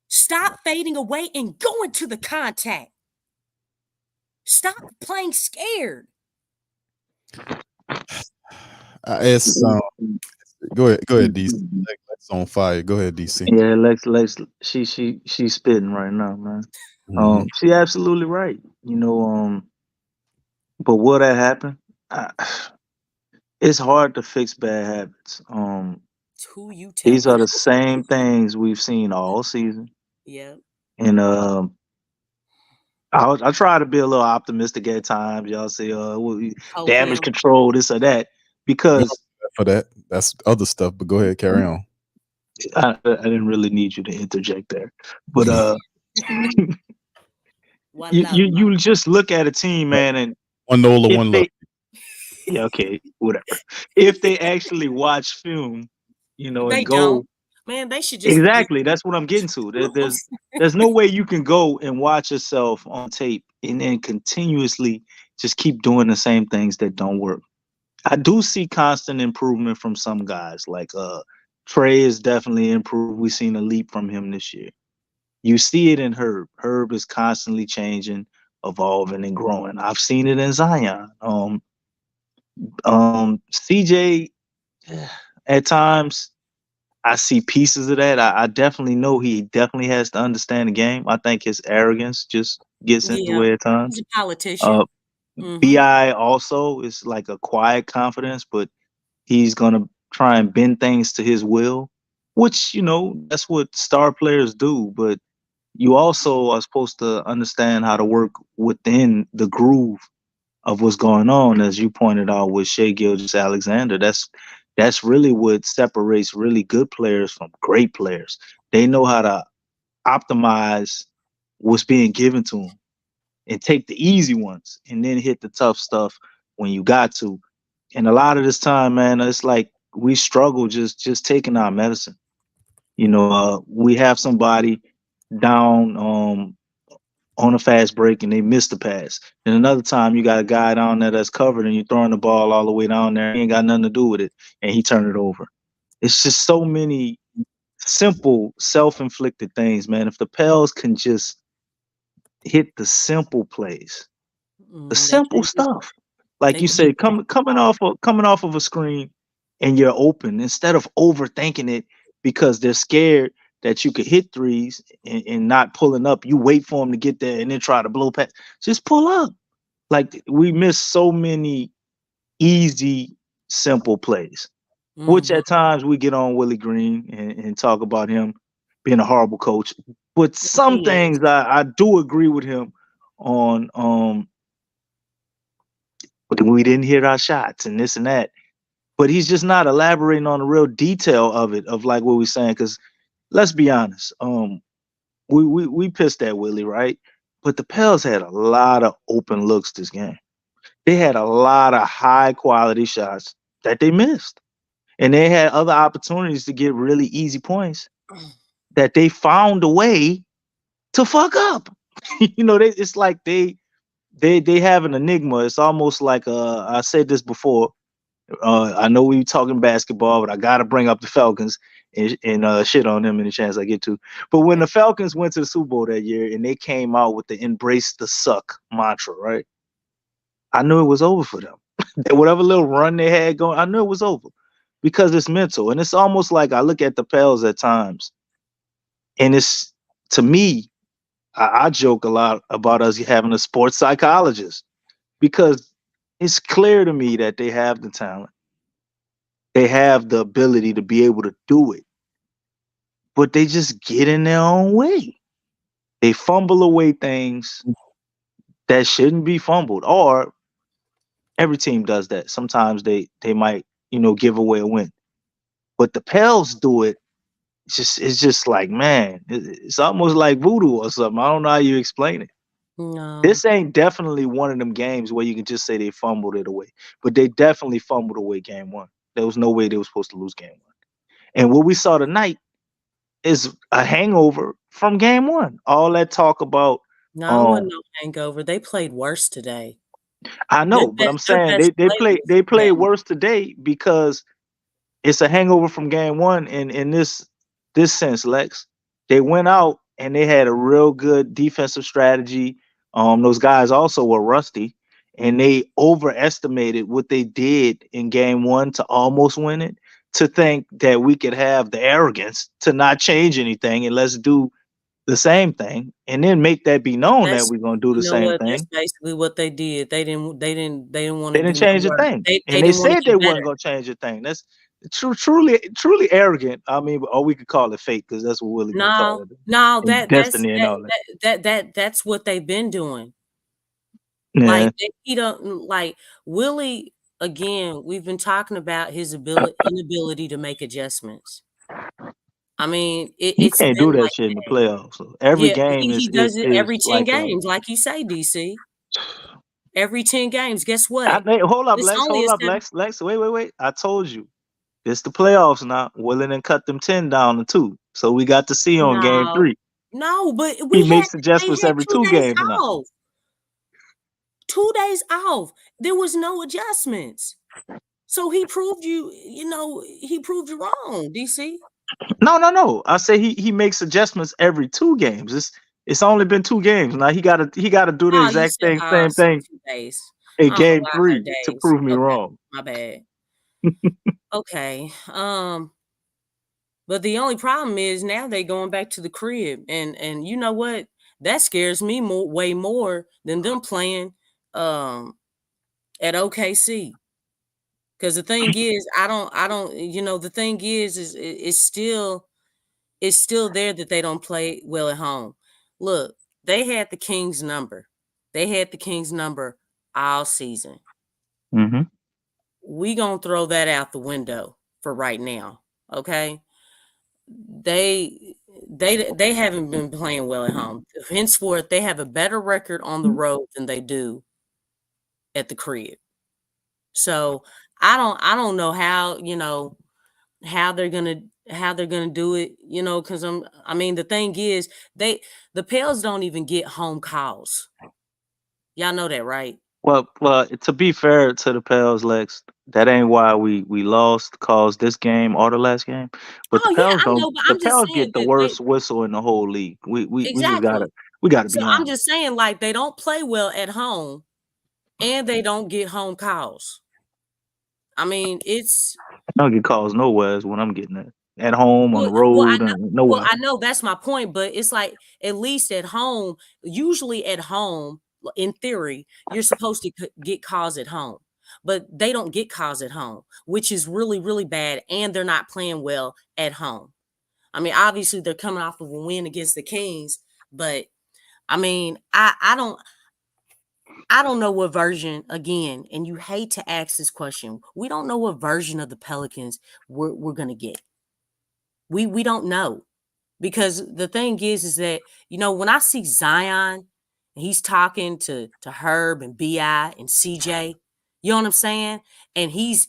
Stop fading away and go into the contact. Stop playing scared. It's go ahead, DC. Lex on fire. Go ahead, DC. Yeah, Lex, she's spitting right now, man. She absolutely right. But will that happen? It's hard to fix bad habits. Who you tell? These are the same things we've seen all season. Yeah. And I try to be a little optimistic at times. Y'all say, damage control, this or that, because for that's other stuff. But go ahead, carry on. I didn't really need you to interject there, but you just look at a team, man, and one NOLA, one look. Yeah, okay, whatever. If they actually watch film, they and go. Don't. Man, they should just Exactly. That's what I'm getting to. There's no way you can go and watch yourself on tape and then continuously just keep doing the same things that don't work. I do see constant improvement from some guys. Like Trey is definitely improved. We've seen a leap from him this year. You see it in Herb. Herb is constantly changing, evolving, and growing. I've seen it in Zion. CJ, at times, I see pieces of that. I definitely know he definitely has to understand the game. I think his arrogance just gets in the way at times. He's a politician. BI also is like a quiet confidence, but he's gonna try and bend things to his will, which that's what star players do. But you also are supposed to understand how to work within the groove of what's going on, as you pointed out with Shai Gilgeous-Alexander. That's really what separates really good players from great players. They know how to optimize what's being given to them and take the easy ones and then hit the tough stuff when you got to. And a lot of this time, man, it's like we struggle just taking our medicine. We have somebody down on a fast break and they miss the pass. And another time you got a guy down there that's covered and you're throwing the ball all the way down there. He ain't got nothing to do with it. And he turned it over. It's just so many simple self-inflicted things, man. If the Pels can just hit the simple plays, the simple stuff, like you said, coming off of a screen and you're open, instead of overthinking it because they're scared that you could hit threes and not pulling up, you wait for them to get there and then try to blow past. Just pull up. Like, we miss so many easy, simple plays, which at times we get on Willie Green and talk about him being a horrible coach. But some things I do agree with him on. but we didn't hit our shots and this and that. But he's just not elaborating on the real detail of it, of like what we're saying. Because let's be honest, we pissed at Willie, right? But the Pels had a lot of open looks this game. They had a lot of high quality shots that they missed. And they had other opportunities to get really easy points that they found a way to fuck up. It's like they have an enigma. It's almost like I said this before. I know we talking basketball, but I gotta bring up the Falcons and shit on them any chance I get to. But when the Falcons went to the Super Bowl that year and they came out with the "embrace the suck" mantra, right? I knew it was over for them. Whatever little run they had going, I knew it was over because it's mental. And it's almost like I look at the Pels at times, and it's, to me, I joke a lot about us having a sports psychologist because it's clear to me that they have the talent. They have the ability to be able to do it, but they just get in their own way. They fumble away things that shouldn't be fumbled, or every team does that. Sometimes they might, give away a win, but the Pels do it. It's just like, man, it's almost like voodoo or something. I don't know how you explain it. No. This ain't definitely one of them games where you can just say they fumbled it away, but they definitely fumbled away game one. There was no way they were supposed to lose game one. And what we saw tonight is a hangover from game one. All that talk about, No, it wasn't no hangover. They played worse today. I know, but I'm saying they played worse today because it's a hangover from game one. And in this sense, Lex, they went out and they had a real good defensive strategy. Those guys also were rusty, and they overestimated what they did in game one to almost win it, to think that we could have the arrogance to not change anything and let's do the same thing, and then make that be known that we're gonna do the same thing. That's basically what they did. They didn't want to. They didn't change a thing, and they said they weren't gonna change a thing. That's truly arrogant. I mean, or we could call it fake because that's what Willie gonna call it. No, that's what they've been doing. Yeah. Like he don't like Willie. Again, we've been talking about his inability to make adjustments. I mean, you can't do that shit in the playoffs. So every game he does it every 10 like games, like you say, DC. Every 10 games. Guess what? Hold up, Lex. Wait. I told you. It's the playoffs now. Willing and cut them 10 down to 2. So we got to see on game 3. No, but he makes adjustments every 2 games now. 2 days off. There was no adjustments. So he proved you wrong, DC. No. I say he makes adjustments every 2 games. It's only been 2 games. Now he gotta do the exact same thing 2 days. in game 3 to prove me wrong. My bad. Okay. But the only problem is now they going back to the crib, and you know what? That scares me way more than them playing at OKC. Because the thing is, the thing is it's still there that they don't play well at home. Look, they had the Kings number. They had the Kings number all season. Mm-hmm. We gonna throw that out the window for right now. Okay. They haven't been playing well at home. Henceforth, they have a better record on the road than they do at the crib. So I don't know how, how they're gonna do it, because the thing is, the Pels don't even get home calls. Y'all know that, right? Well, to be fair to the Pels, Lex, that ain't why we lost, caused this game or the last game. But the Pels the Pels get the worst whistle in the whole league. We just gotta be honest. I'm just saying, like, they don't play well at home and they don't get home calls. I mean, I don't get calls nowhere is what I'm getting at home, on the road, nowhere. I know that's my point, but it's like, at least at home, usually at home, in theory, you're supposed to get calls at home, but they don't get calls at home, which is really, really bad. And they're not playing well at home. I mean, obviously they're coming off of a win against the Kings, but I mean, I I don't know what version, again, and you hate to ask this question. We don't know what version of the Pelicans we're going to get. We don't know. Because the thing is that, when I see Zion and he's talking to Herb and B.I. and CJ, you know what I'm saying? And he's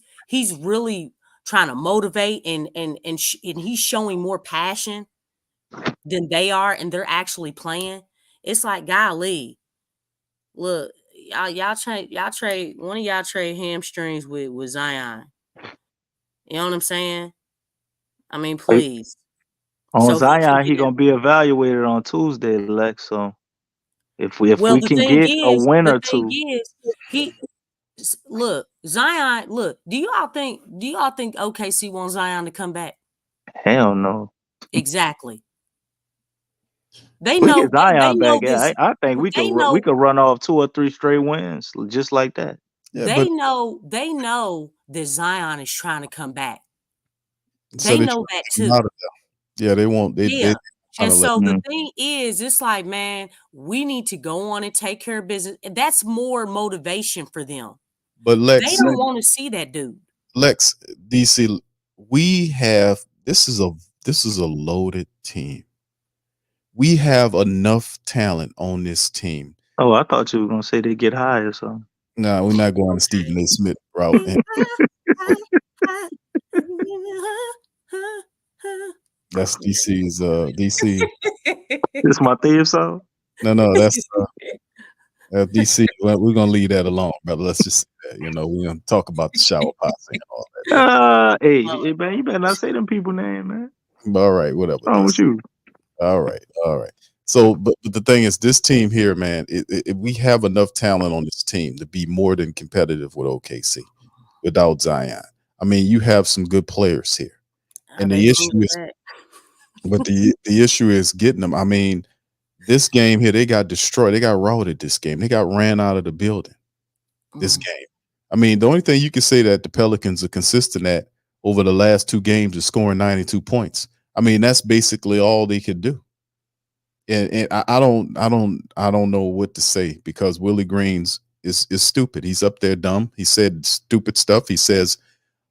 really trying to motivate and he's showing more passion than they are, and they're actually playing. It's like, golly, look, y'all trade one of y'all trade hamstrings with Zion. You know what I'm saying? I mean, please. On So Zion, he gonna be evaluated on Tuesday, Lex. So if we can get a win or two, look, Zion. Look, do y'all think OKC wants Zion to come back? Hell no. Exactly. They We know get Zion back. this. I think we could run off 2 or 3 straight wins just like that. Yeah, they know that Zion is trying to come back. So They know that too. Yeah, they won't. And so the thing is, it's like, man, we need to go on and take care of business. That's more motivation for them. But Lex, they don't want to see that dude. Lex, DC, this is a loaded team. We have enough talent on this team. Oh, I thought you were gonna say they get high or something. No, we're not going to Stephen A. Smith route. That's DC's DC. This is my theme song. No, that's DC. We're gonna leave that alone, brother. Let's just say that. We're gonna talk about the shower posse and all that. Hey, man, you better not say them people name, man. All right, whatever. What's wrong with you? All right. So, but the thing is, this team here, man, we have enough talent on this team to be more than competitive with OKC without Zion. I mean, you have some good players here, and the issue is, but the issue is getting them. I mean, this game here, they got destroyed. They got routed this game. They got ran out of the building this game. I mean, the only thing you can say that the Pelicans are consistent at over the last 2 games is scoring 92 points. I mean, that's basically all they could do. And I don't know what to say, because Willie Green's is stupid. He's up there dumb. He said stupid stuff. He says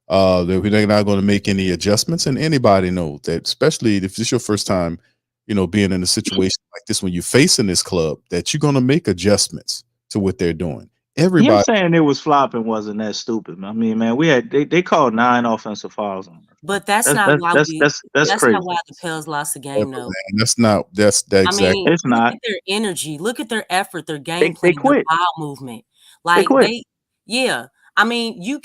that we're not going to make any adjustments, and anybody knows that, especially if this is your first time, being in a situation like this, when you're facing this club, that you're going to make adjustments to what they're doing. Everybody Him saying it was flopping wasn't that stupid. I mean, man, they called 9 offensive fouls on her. But that's not why crazy. not why the Pels lost the game, though. That's exactly. I mean, it's not. Look at their energy. Look at their effort. Their game They plan. quit. Their ball movement. Like quit. I mean,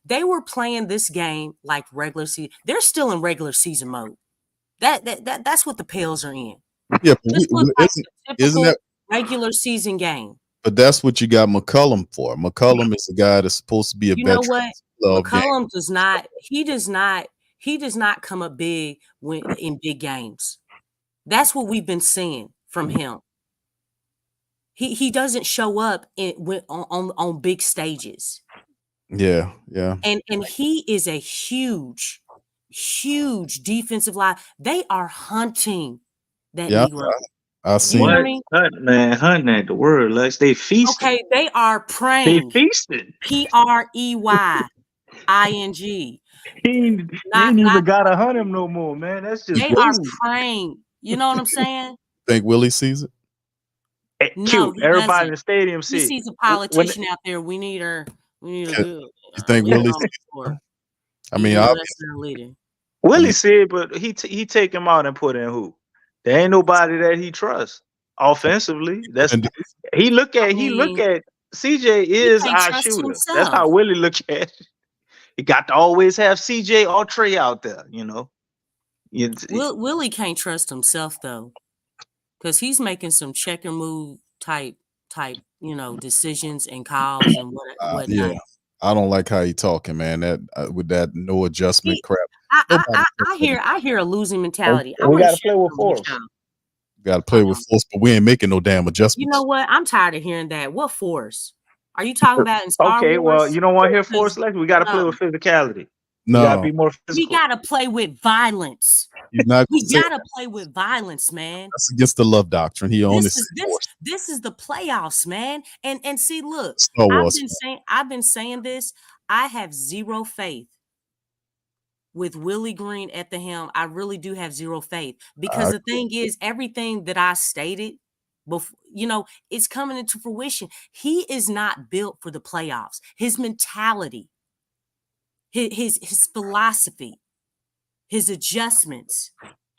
they were playing this game like regular season. They're still in regular season mode. That's what the Pels are in. Yeah, isn't that regular season game? But that's what you got McCollum for. McCollum is the guy that's supposed to be a veteran. You know what? McCollum does not. He does not come up big in big games. That's what we've been seeing from him. He doesn't show up on big stages. Yeah. And he is a huge defensive line. They are hunting that Negro. I see. Hunting ain't the word, Lex. They feasting. Okay, they are praying. They feasting. PREYING. He ain't even gotta hunt him no more, man. That's just they are praying. You know what I'm saying? Think Willie sees it? No, cute. Everybody in the stadium sees. He sees a politician out there. We need her. We need a good. You think Willie sees it? I mean, Willie said, but he take him out and put in who? There ain't nobody that he trusts offensively. That's he look at CJ is our shooter. Himself. That's how Willie look at it. He got to always have CJ or Trey out there, Willie can't trust himself though, because he's making some checker move type, decisions and calls and whatnot. Yeah, I don't like how he talking, man. That with that no adjustment crap. I hear a losing mentality. We got to play with force. Got to play with force, but we ain't making no damn adjustments. You know what? I'm tired of hearing that. What force? Are you talking about in Star Okay, Wars? well, you don't want to hear force, Lex. We got to play with physicality. You gotta No, be more We physical. gotta play with violence. he's not. We Say, gotta play with violence, man. that's against the love doctrine. He only This said is this is the playoffs, man. And see, look, Star I've Wars. been saying this. I have zero faith with Willie Green at the helm. I really do have zero faith because the thing is, everything that I stated before, it's coming into fruition. He is not built for the playoffs. His mentality, his philosophy, his adjustments,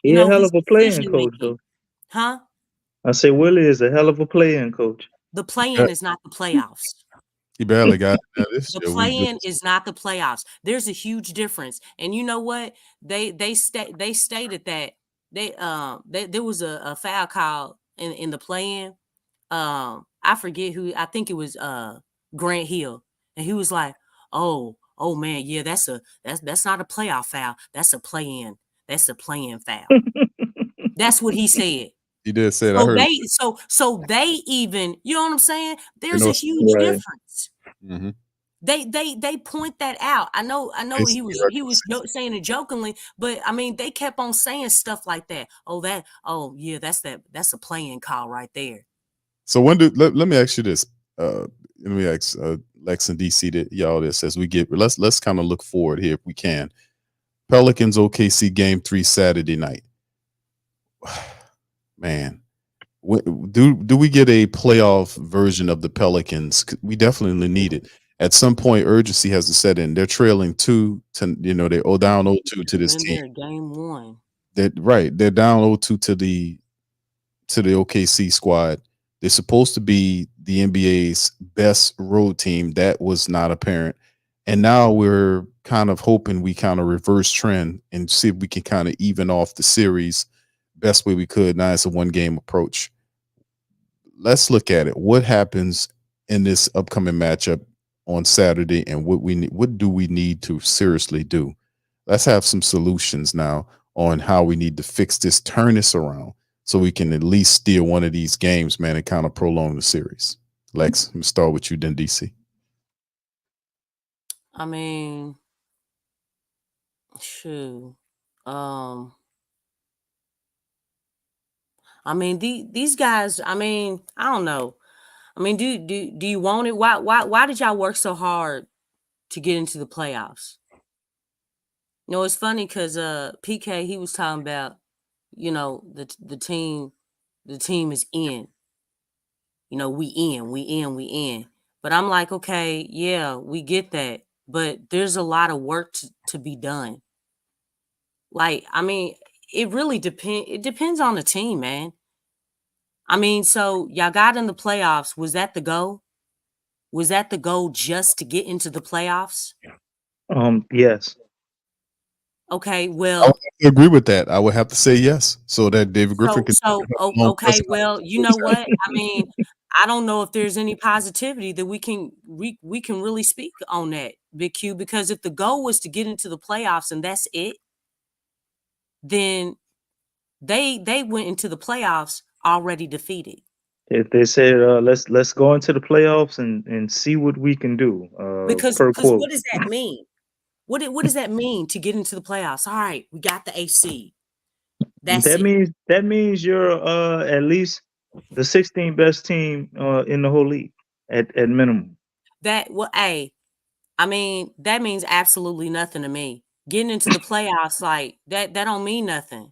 He a hell his of a playing decision coach, making. though. Huh? I say Willie is a hell of a playing coach. The play-in is not the playoffs. He barely got it this The year. play-in is not the playoffs. There's a huge difference. And you know what? They stated that there was a foul call in the play-in. I forget who. I think it was Grant Hill, and he was like, "Oh man, yeah, that's not a playoff foul. That's a play-in. That's a play-in foul." That's what he said. He did say that. I So heard. they even, you know what I'm saying? There's know a huge Right. difference. Mhm. They point that out. I know he was saying it jokingly, but I mean they kept on saying stuff like that. Yeah, that's a playing call right there. So when let me ask you this. Let me ask Lex and DC that y'all this as we get. Let's kind of look forward here if we can. Pelicans OKC game 3 Saturday night. Man, do we get a playoff version of the Pelicans? We definitely need it. At some point, urgency has to set in. They're trailing 2 to they're down 0-2 to this In team. there, game 1. They're down 0-2 to the OKC squad. They're supposed to be the NBA's best road team. That was not apparent. And now we're kind of hoping we kind of reverse trend and see if we can kind of even off the series best way we could. Now it's a 1-game approach. Let's look at it. What happens in this upcoming matchup on Saturday, and what do we need to seriously do? Let's have some solutions now on how we need to fix this, turn this around, so we can at least steal one of these games, man, and kind of prolong the series. Lex, let me start with you, then DC. I mean, shoot. I mean, these guys, I mean, I don't know. I mean, do you want it? Why did y'all work so hard to get into the playoffs? It's funny because PK, he was talking about, the team is in. We in. But I'm like, okay, yeah, we get that. But there's a lot of work to be done. Like, I mean, it really depends on the team, man. I mean, so y'all got in the playoffs. Was that the goal? Was that the goal just to get into the playoffs? Yes. Okay, I well, would agree with that. I would have to say yes, so that David Griffin can. okay, well, you know what? I mean, I don't know if there's any positivity that we can really speak on that, Big Q, because if the goal was to get into the playoffs and that's it, then they went into the playoffs already defeated. If they said let's go into the playoffs and see what we can do. Because Per quote. what does that mean? What does that mean to get into the playoffs? All right, we got the AC. That means you're at least the 16th best team in the whole league at minimum. I mean, that means absolutely nothing to me. Getting into the playoffs, like that don't mean nothing.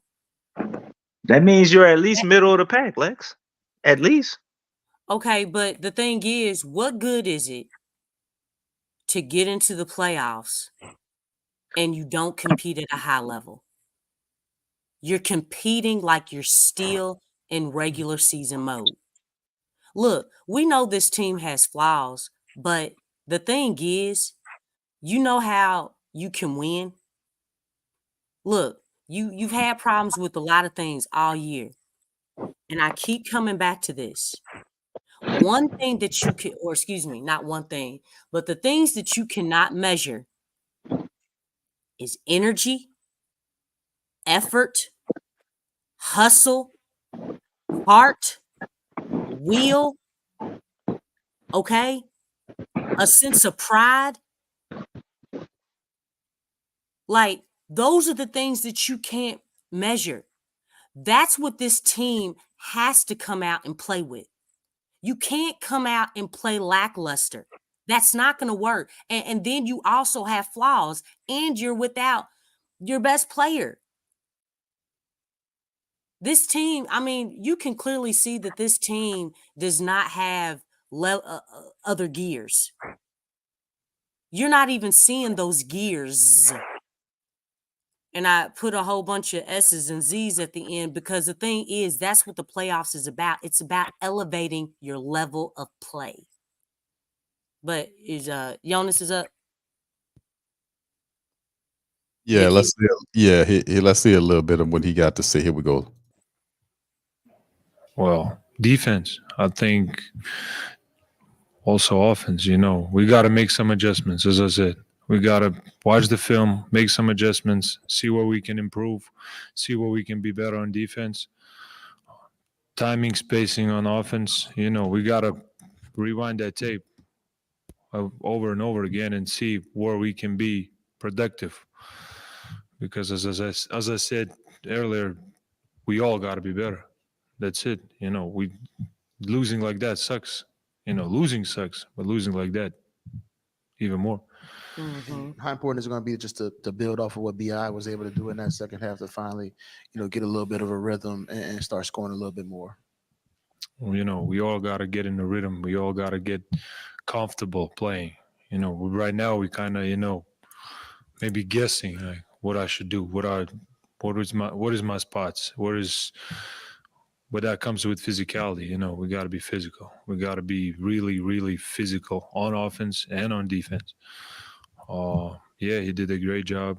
That means you're at least middle of the pack, Lex. At least. Okay, but the thing is, what good is it to get into the playoffs and you don't compete at a high level? You're competing like you're still in regular season mode. Look, we know this team has flaws, but the thing is, you know how you can win. Look, you've had problems with a lot of things all year. And I keep coming back to this. One thing that you can, or excuse me, not one thing, but the things that you cannot measure is energy, effort, hustle, heart, will, okay? A sense of pride. Like, those are the things that you can't measure. That's what this team has to come out and play with. You can't come out and play lackluster. That's not going to work. And then you also have flaws, and you're without your best player. This team, I mean, you can clearly see that this team does not have other gears. You're not even seeing those gears. And I put a whole bunch of S's and Z's at the end because the thing is, that's what the playoffs is about. It's about elevating your level of play. But Jonas is up? Yeah, let's see a little bit of what he got to say. Here we go. Well, defense, I think. Also offense, we got to make some adjustments. As I said, we got to watch the film, make some adjustments, see where we can improve, see where we can be better on defense. Timing, spacing on offense, we got to rewind that tape over and over again and see where we can be productive. Because as I said earlier, we all got to be better. That's it. We losing like that sucks. Losing sucks, but losing like that, even more. Mm-hmm. How important is it going to be just to build off of what BI was able to do in that second half to finally, get a little bit of a rhythm and start scoring a little bit more? Well, we all got to get in the rhythm. We all got to get comfortable playing. Right now we kind of, maybe guessing like what I should do, what is my spots, but that comes with physicality. We got to be physical. We got to be really, really physical on offense and on defense. Yeah, he did a great job.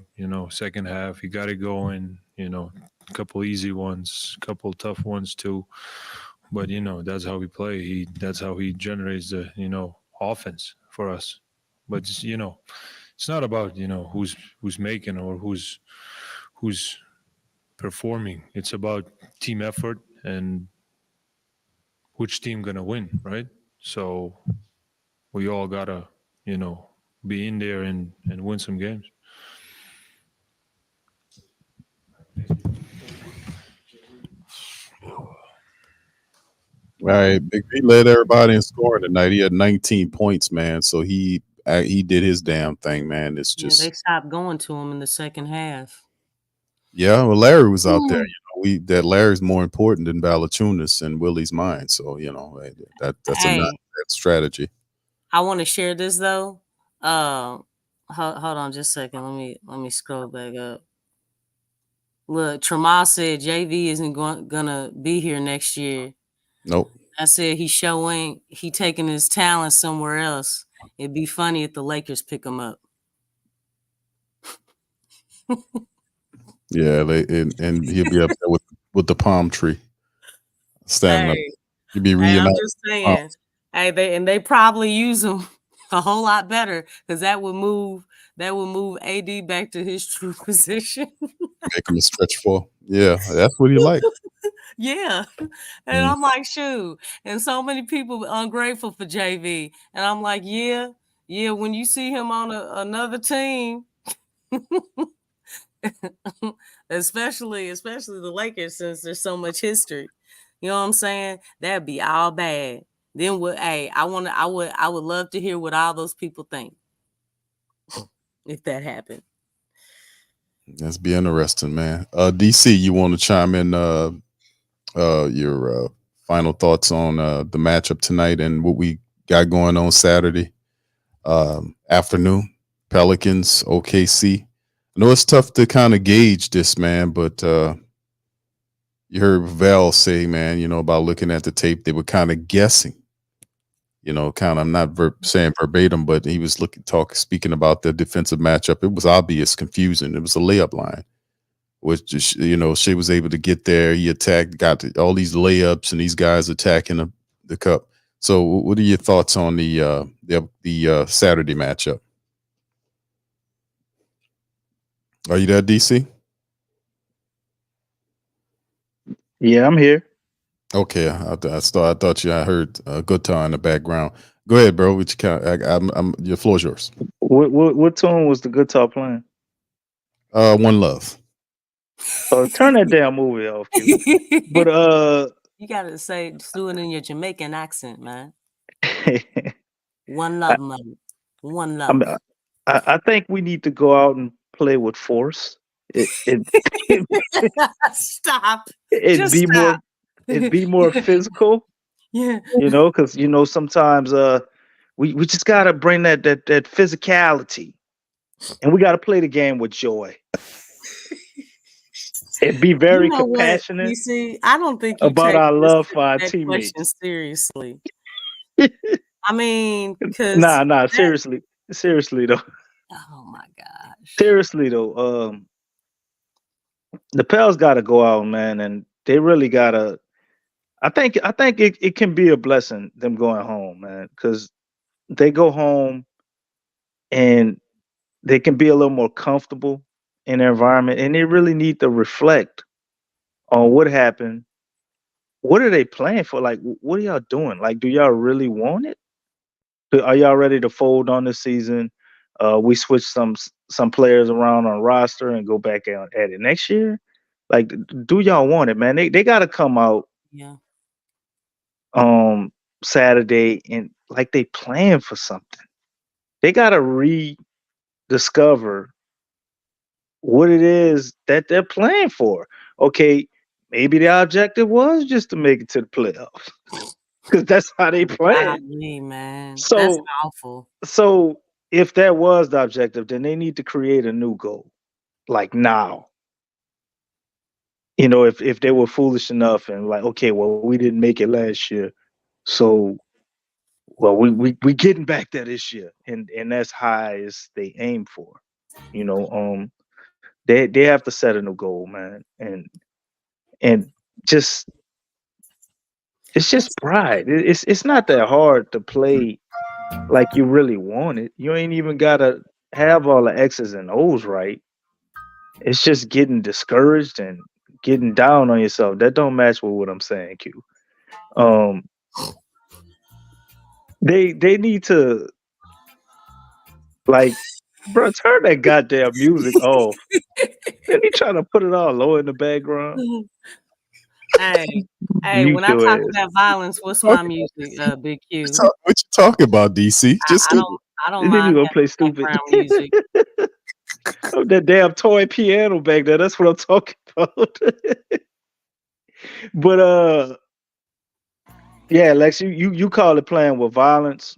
Second half, he got it going. A couple easy ones, a couple tough ones too. But that's how we play. That's how he generates the offense for us. But it's not about who's making or who's performing. It's about team effort and which team gonna win, right? So we all gotta be in there and win some games. All right, Big B led everybody in scoring tonight. He had 19 points, man. So he did his damn thing, man. It's just they stopped going to him in the second half. Yeah, well, Larry was out there. That Larry's more important than Valanciunas in Willie's mind. So that's a not bad strategy. I want to share this though. Hold on just a second. Let me scroll back up. Look, Tramal said JV isn't gonna be here next year. Nope. I said he taking his talent somewhere else. It'd be funny if the Lakers pick him up. Yeah, and he'll be up there with the palm tree standing up. He'll be reunited. I'm just saying. They probably use him a whole lot better because that would move AD back to his true position. Make him a stretch four. Yeah, that's what he likes. Yeah. And I'm like, shoot. And so many people ungrateful for JV. And I'm like, yeah, when you see him on another team, especially the Lakers, since there's so much history. You know what I'm saying? That'd be all bad. Then I would love to hear what all those people think if that happened. That's be interesting, man. DC, you want to chime in your final thoughts on the matchup tonight and what we got going on Saturday afternoon? Pelicans, OKC. I know it's tough to kind of gauge this, man, but you heard Val say, man, about looking at the tape, they were kind of guessing. I'm not saying verbatim, but he was speaking about the defensive matchup. It was obvious, confusing. It was a layup line, which Shea was able to get there. He attacked, got all these layups, and these guys attacking the cup. So, what are your thoughts on the Saturday matchup? Are you there, DC? Yeah, I'm here. Okay, I thought I heard a guitar in the background. Go ahead, bro. Your floor's yours. What tune was the guitar playing? One Love. Turn that damn movie off, Q. But you gotta say, just do it in your Jamaican accent, man. One love, man. One love. I think we need to go out and play with force. Stop. It'd be more physical. Yeah. Because sometimes we just gotta bring that physicality, and we gotta play the game with joy. And be very compassionate. You see, I don't think you about take our love for our that teammates. question seriously. I mean, because seriously though. Oh my gosh. Seriously though, the Pels got to go out, man, and they really gotta. I think it can be a blessing them going home, man, because they go home and they can be a little more comfortable in their environment, and they really need to reflect on what happened. What are they playing for? Like, what are y'all doing? Like, do y'all really want it? Are y'all ready to fold on this season? We switch some players around on roster and go back at it next year. Like, do y'all want it, man? They got to come out. Yeah. Saturday and like they playing for something. They got to rediscover what it is that they're playing for. Okay, maybe the objective was just to make it to the playoffs because that's how they play. Man. So that's awful. So if that was the objective, then they need to create a new goal, like now. If they were foolish enough and like, okay, well, we didn't make it last year, so well, we getting back there this year, and that's high as they aim for. They have to set a new goal, man, and just it's just pride. It's not that hard to play like you really want it. You ain't even gotta have all the X's and O's right. It's just getting discouraged and getting down on yourself. That don't match with what I'm saying, Q. They need to, like, bro, turn that goddamn music off. Then he trying to put it all low in the background. Hey, when I talk about violence, what's my music, Big Q? What you talking about, DC? I don't mind. You gonna play stupid music. Oh, that damn toy piano back there. That's what I'm talking about. But yeah, Lex, you call it playing with violence,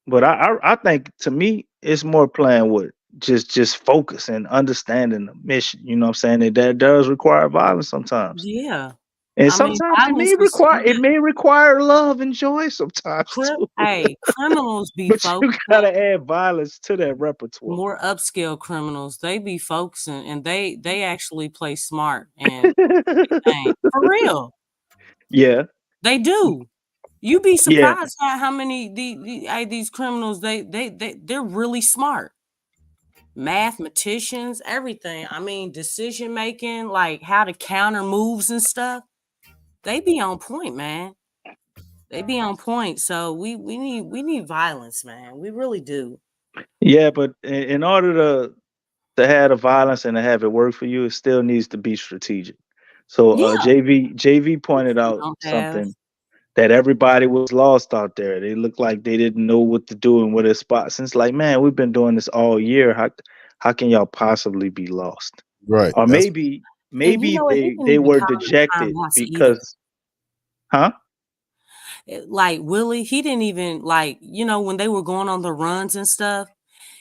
but I think to me it's more playing with just focus and understanding the mission. You know what I'm saying? That does require violence sometimes. Yeah. And sometimes it may require love and joy sometimes. Criminals be but focusing. You gotta add violence to that repertoire. More upscale criminals, they be focusing and they actually play smart and for real. Yeah. They do. You be surprised at how many these criminals they're really smart. Mathematicians, everything. I mean, decision making, like how to counter moves and stuff. They be on point, man. They be on point. So we need violence, man. We really do. Yeah, but in order to have the violence and to have it work for you, it still needs to be strategic. So JV pointed out something that everybody was lost out there. They looked like they didn't know what to do and where their spots. And it's like, man, we've been doing this all year. How can y'all possibly be lost? Right. Or maybe they were dejected because like Willie, he didn't even when they were going on the runs and stuff,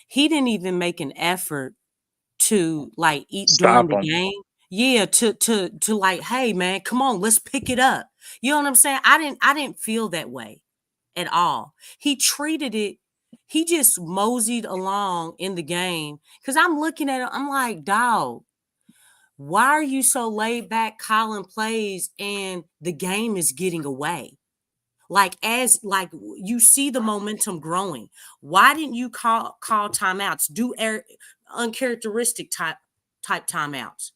he didn't even make an effort to eat during the game. Yeah, to like, hey man, come on, let's pick it up. You know what I'm saying? I didn't feel that way at all. He treated it, he just moseyed along in the game. Cause I'm looking at it, I'm like, dog, why are you so laid back calling plays and the game is getting away? As you see the momentum growing. Why didn't you call timeouts? Do uncharacteristic type timeouts.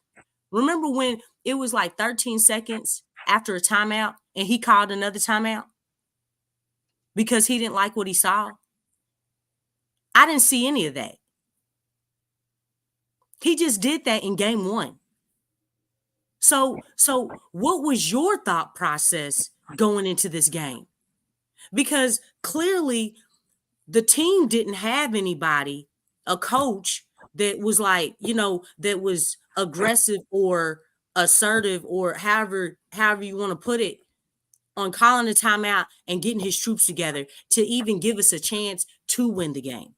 Remember when it was 13 seconds after a timeout and he called another timeout because he didn't like what he saw? I didn't see any of that. He just did that in game 1. So what was your thought process going into this game? Because clearly the team didn't have anybody, a coach that was like, that was aggressive or assertive or however you want to put it, on calling a timeout and getting his troops together to even give us a chance to win the game.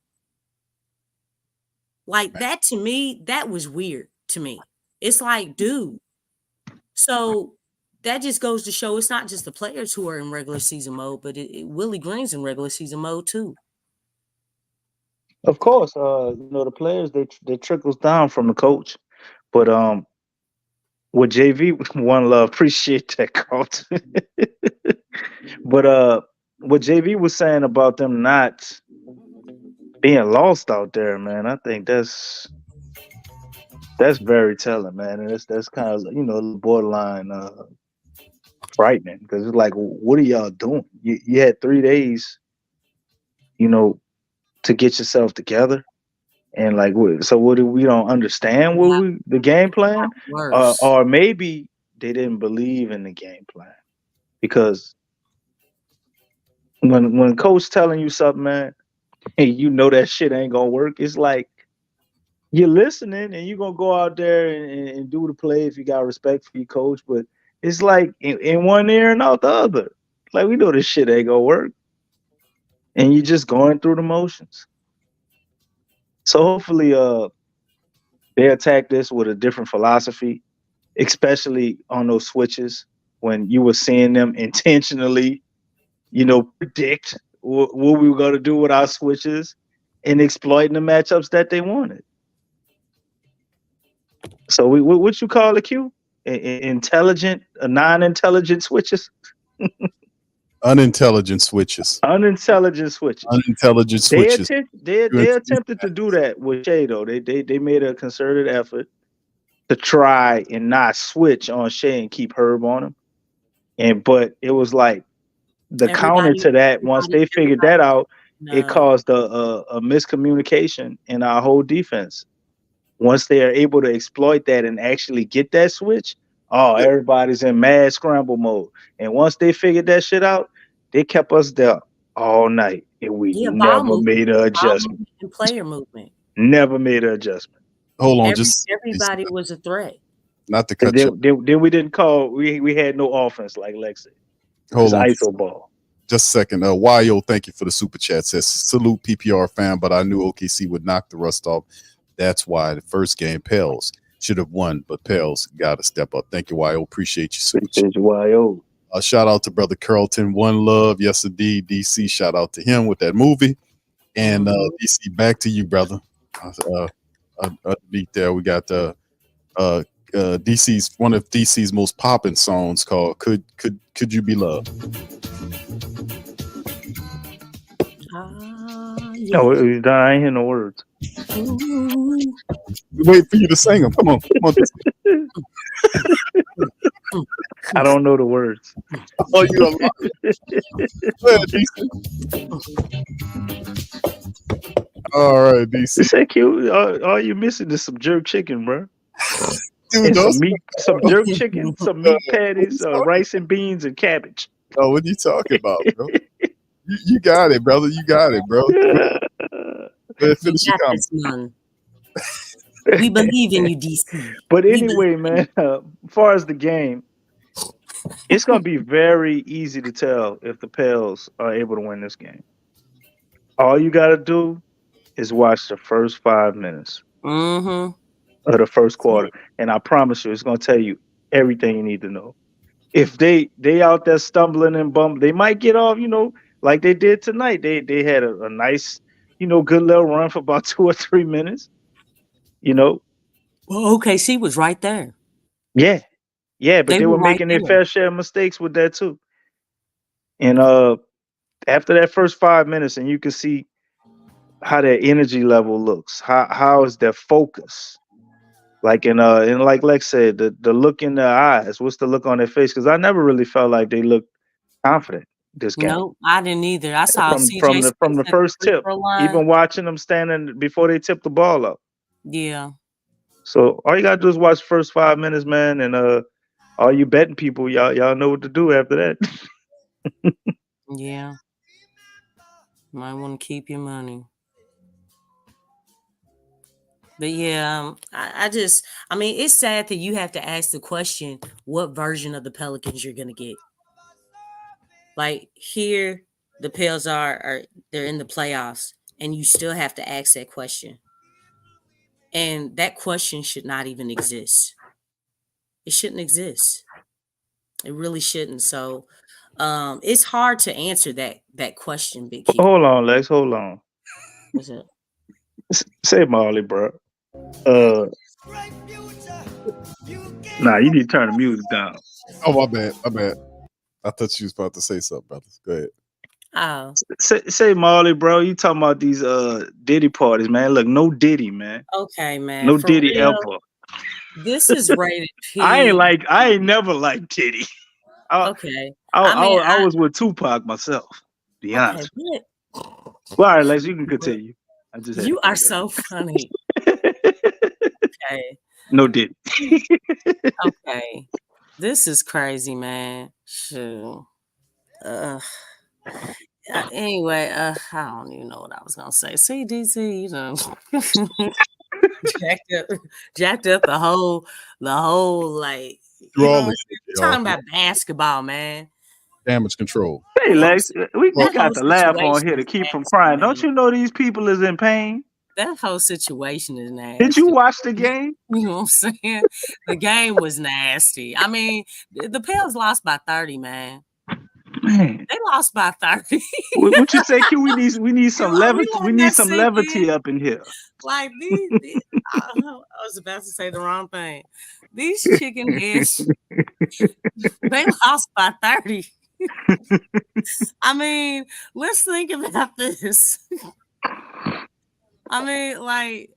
Like that, to me, that was weird to me. It's like, dude. So that just goes to show it's not just the players who are in regular season mode, but Willie Green's in regular season mode too. Of course, the players they trickles down from the coach, but with JV, one love, appreciate that coach. But what JV was saying about them not being lost out there, man, I think that's very telling, man, and that's kind of borderline frightening, because it's like, what are y'all doing? You had 3 days, to get yourself together. And like, so what do we don't understand the game plan, or maybe they didn't believe in the game plan, because when coach telling you something, man, and that shit ain't gonna work, it's like you're listening and you're gonna go out there and do the play if you got respect for your coach, but it's like in one ear and out the other. Like, we know this shit ain't gonna work, and you're just going through the motions. So hopefully, they attack this with a different philosophy, especially on those switches when you were seeing them intentionally, predict what we were going to do with our switches and exploiting the matchups that they wanted. So what you call it, Q? Intelligent, non-intelligent switches? Unintelligent switches. Unintelligent switches. Unintelligent switches. They attempted to do that with Shea, though. They made a concerted effort to try and not switch on Shea and keep Herb on him. But it was like the counter to that, once they figured that out, it caused a miscommunication in our whole defense. Once they are able to exploit that and actually get that switch, everybody's in mad scramble mode. And once they figured that shit out, they kept us there all night. And we never made an adjustment. Player movement. Never made an adjustment. Hold on, everybody was a threat. Not to cut you. Then we didn't call. We had no offense like Lexxah. Hold on. ISO ball. Just a second. YO, thank you for the super chat. Says, salute PPR fan, but I knew OKC would knock the rust off. That's why the first game Pels should have won, but Pels got to step up. Thank you, YO. Appreciate you. Appreciate you, YO. Shout out to brother Carlton. One love. Yes, indeed. DC, shout out to him with that movie. And DC, back to you, brother. Beat there. We got DC's one of DC's most popping songs called "Could You Be Loved." No, I ain't hear no words. Wait for you to sing them. Come on. I don't know the words. Oh, you don't know. All right, DC. It's like all you missing is some jerk chicken, bro. Dude, some jerk chicken, some meat patties, rice and beans, and cabbage. Oh, what are you talking about, bro? You got it, brother. You got it, bro. Finish your comment. We believe in you, DC. But anyway, man, as far as the game, it's going to be very easy to tell if the Pels are able to win this game. All you got to do is watch the first 5 minutes of the first quarter. And I promise you, it's going to tell you everything you need to know. If they out there stumbling and bumbling, they might get off, like they did tonight. They had a nice, good little run for about 2 or 3 minutes. Well, OKC was right there. Yeah, but they were making their fair share of mistakes with that too. And after that first 5 minutes, and you can see how their energy level looks. How is their focus? Like and like Lex said, the look in their eyes. What's the look on their face? Because I never really felt like they looked confident this game. No, I didn't either. I saw from the first tip, even watching them standing before they tipped the ball up. Yeah. So all you gotta do is watch the first 5 minutes, man, and all you betting people, y'all know what to do after that. Yeah. Might want to keep your money. But yeah, I mean, it's sad that you have to ask the question, what version of the Pelicans you're gonna get. Like here, the Pels are they're in the playoffs, and you still have to ask that question. And that question should not even exist. It shouldn't exist. It really shouldn't. So it's hard to answer that question, Big Key. Hold on, Lex. Hold on. What's up? Say Marley, bro. Nah, you need to turn the music down. Oh, my bad. I thought you was about to say something, brother. Go ahead. Oh. Say Marley, bro. You talking about these Diddy parties, man. Look, no Diddy, man. Okay, man. No For Diddy real, ever. This is rated P. I ain't never liked Diddy. Okay. I was with Tupac myself, to be honest. Good. Well, all right, Lex, you can continue. You are so funny. Okay. No Diddy. Okay. This is crazy, man. Shoot. Anyway, I don't even know what I was gonna say. CDC, you know, jacked up the whole like. You know, we're talking about basketball, man. Damage control. Hey, Lex, we got to laugh on here to keep from crying. Don't you know these people is in pain? That whole situation is nasty. Did you watch the game? You know what I'm saying? The game was nasty. I mean, the Pels lost by 30, man. Man, they lost by 30. What you say, Q? We need some levity. We need some levity up in here. Like these I was about to say the wrong thing. These chicken heads, they lost by 30. I mean, let's think about this. I mean, like.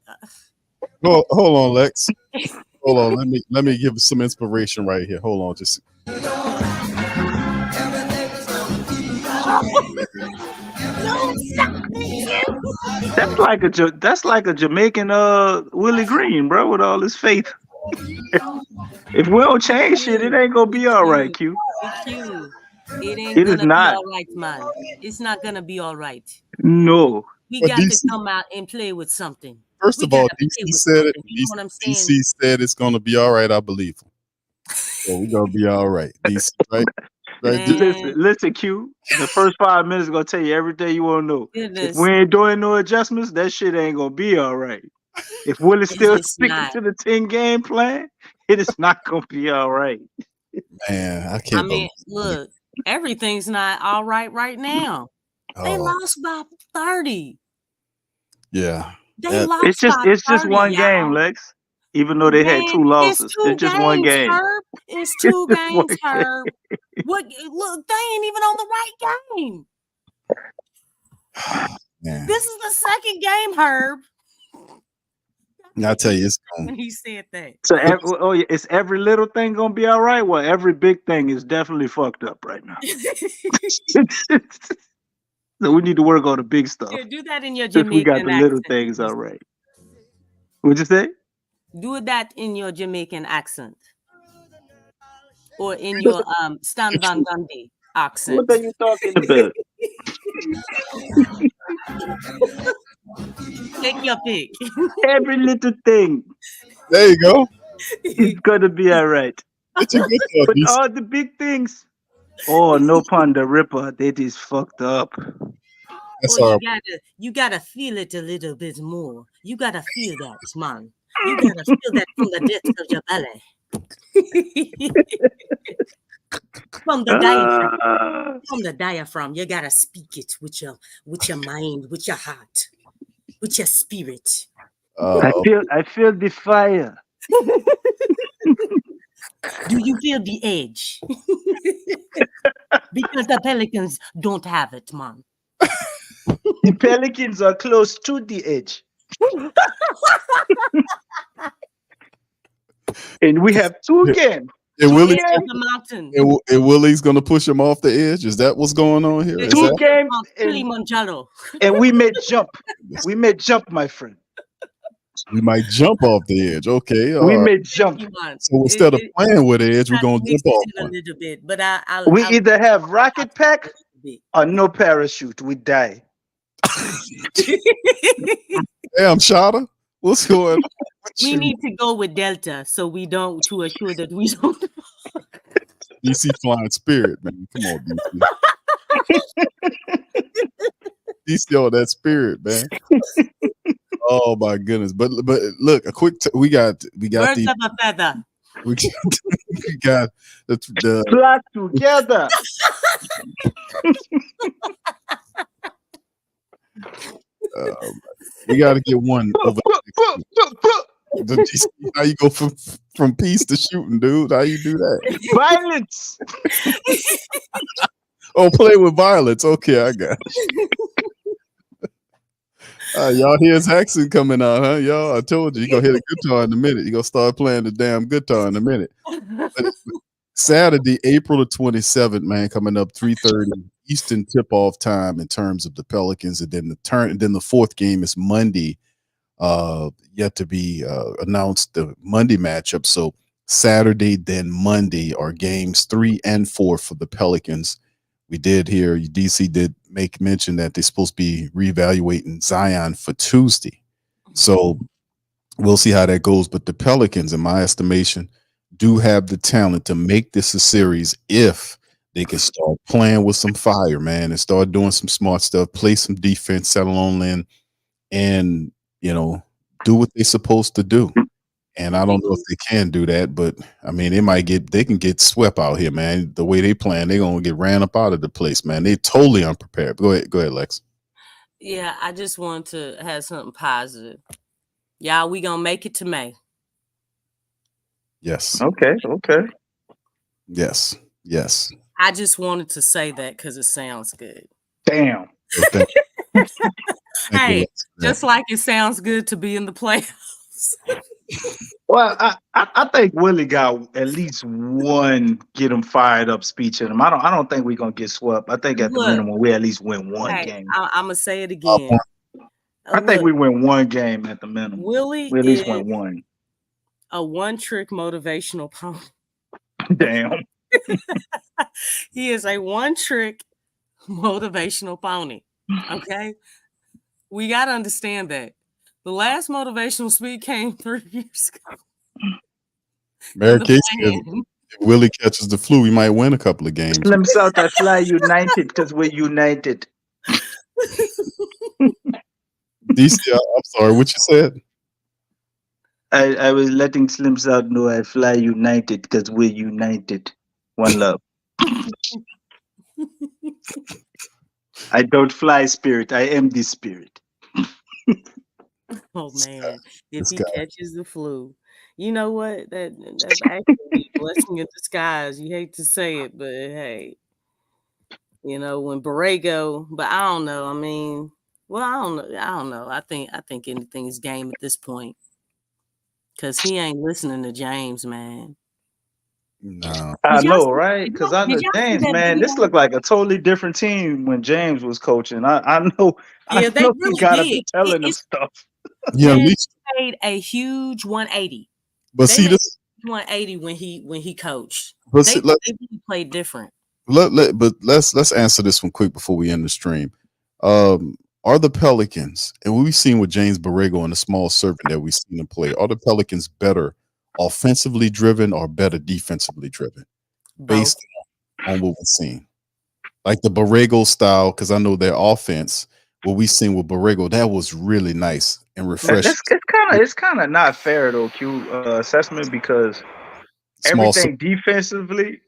Hold on, Lex. Hold on. Let me give some inspiration right here. Hold on, just. That's like a Jamaican Willie Green, bro, with all his faith. If we don't change shit, it ain't gonna be all right, Q. It is not all right, man. It's not gonna be all right. No. We got to come out and play with something. First of all, DC said it. DC said it's gonna be all right. I believe him. So we're gonna be all right. DC, right? Listen, Q. The first 5 minutes is gonna tell you everything you want to know. If we ain't doing no adjustments, that shit ain't gonna be all right. If Willie's still sticking to the 10 game plan, it is not gonna be all right. Man, I can't. I mean, look, everything's not all right now. They lost by 30. Yeah. They lost it's just 30, one game, Lex. Even though they had 2 losses, it's just one game. Herb. It's 2 games, Herb. What? Look, they ain't even on the right game. Man. This is the second game, Herb. I tell you, it's when he said that. So, is every little thing gonna be all right? Well, every big thing is definitely fucked up right now. So we need to work on the big stuff. Yeah, do that in your Jamaican we got the little accent. things all right. What'd you say? Do that in your Jamaican accent. Or in your Stan Van Gundy accent. What are you talking about? Take your pick. Every little thing. There you go. It's gonna be all right. It's a good one, But all the big things. Oh, no pun the Ripper. That is fucked up. That's all. You gotta feel it a little bit more. You gotta feel that, man. You gotta feel that from the depths of your belly. From the diaphragm, you gotta speak it with your mind, with your heart, with your spirit. I feel the fire. Do you feel the edge? Because the Pelicans don't have it, man. The Pelicans are close to the edge. And we have 2 games. And Willie's gonna push him off the edge. Is that what's going on here? 2 games Kilimanjaro. And we may jump. We may jump, my friend. We might jump off the edge. Okay, all We right. may jump. So instead of playing with the edge, we're gonna jump off a one. little bit, but I We either have rocket pack or no parachute. We die. Damn, Shada, what's going on? We need to go with Delta so we don't to assure that we don't. DC Flying Spirit, man. Come on, DC. DC on that spirit, man. Oh my goodness! But look, a quick. We got Birds of a feather. We got the flock together. We got to get one over. How you go from peace to shooting, dude? How you do that? Violence. Oh, play with violence. Okay, I got it. Y'all hear his accent coming out, huh? Y'all, I told you, you're going to hit a guitar in a minute. You're going to start playing the damn guitar in a minute. But Saturday, April the 27th, man, coming up 3:30 Eastern tip-off time in terms of the Pelicans. And then the fourth game is Monday, yet to be announced, the Monday matchup. So Saturday, then Monday are games 3 and 4 for the Pelicans. We did hear DC did make mention that they're supposed to be reevaluating Zion for Tuesday. So we'll see how that goes. But the Pelicans, in my estimation, do have the talent to make this a series if they can start playing with some fire, man, and start doing some smart stuff, play some defense, settle on in, and, you know, do what they're supposed to do. And I don't know if they can do that, but I mean, they can get swept out here, man. The way they playing, they're gonna get ran up out of the place, man. They're totally unprepared. Go ahead, Lex. Yeah, I just want to have something positive. Y'all, we gonna make it to May. Yes. Okay. Yes. I just wanted to say that because it sounds good. Damn. Hey, just like it sounds good to be in the playoffs. Well, I think Willie got at least one get him fired up speech in him. I don't think we're gonna get swept. I think at the minimum we at least win one game. I'm gonna say it again. I think we win one game at the minimum. Willie we at least win one. A one-trick motivational pony. Damn. He is a one-trick motivational pony. Okay, we gotta understand that. The last motivational speech came 3 years ago. Mary Casey, if Willie catches the flu, we might win a couple of games. Slim South, I fly united because we're united. DC, I'm sorry, what you said? I was letting Slim South know I fly united because we're united. One love. I don't fly spirit. I am the spirit. Oh man, if he catches the flu, you know what? That's actually a blessing in disguise. You hate to say it, but hey, you know when Borrego. But I don't know. I mean, well, I don't know. I think anything's game at this point because he ain't listening to James, man. No, I know, right? Because under James, man, this looked like a totally different team when James was coaching. I know. Yeah, they really he gotta did. be telling them stuff. Yeah, they made a huge 180. But they see this 180 when he coached. But they really played different. But let's answer this one quick before we end the stream. Are the Pelicans, and we've seen with James Borrego and the small servant that we've seen him play, are the Pelicans better offensively driven or better defensively driven? Based on what we've seen. Like the Borrego style, because I know their offense, what we've seen with Borrego, that was really nice and refreshing. It's kind of not fair though, Q assessment, because everything defensively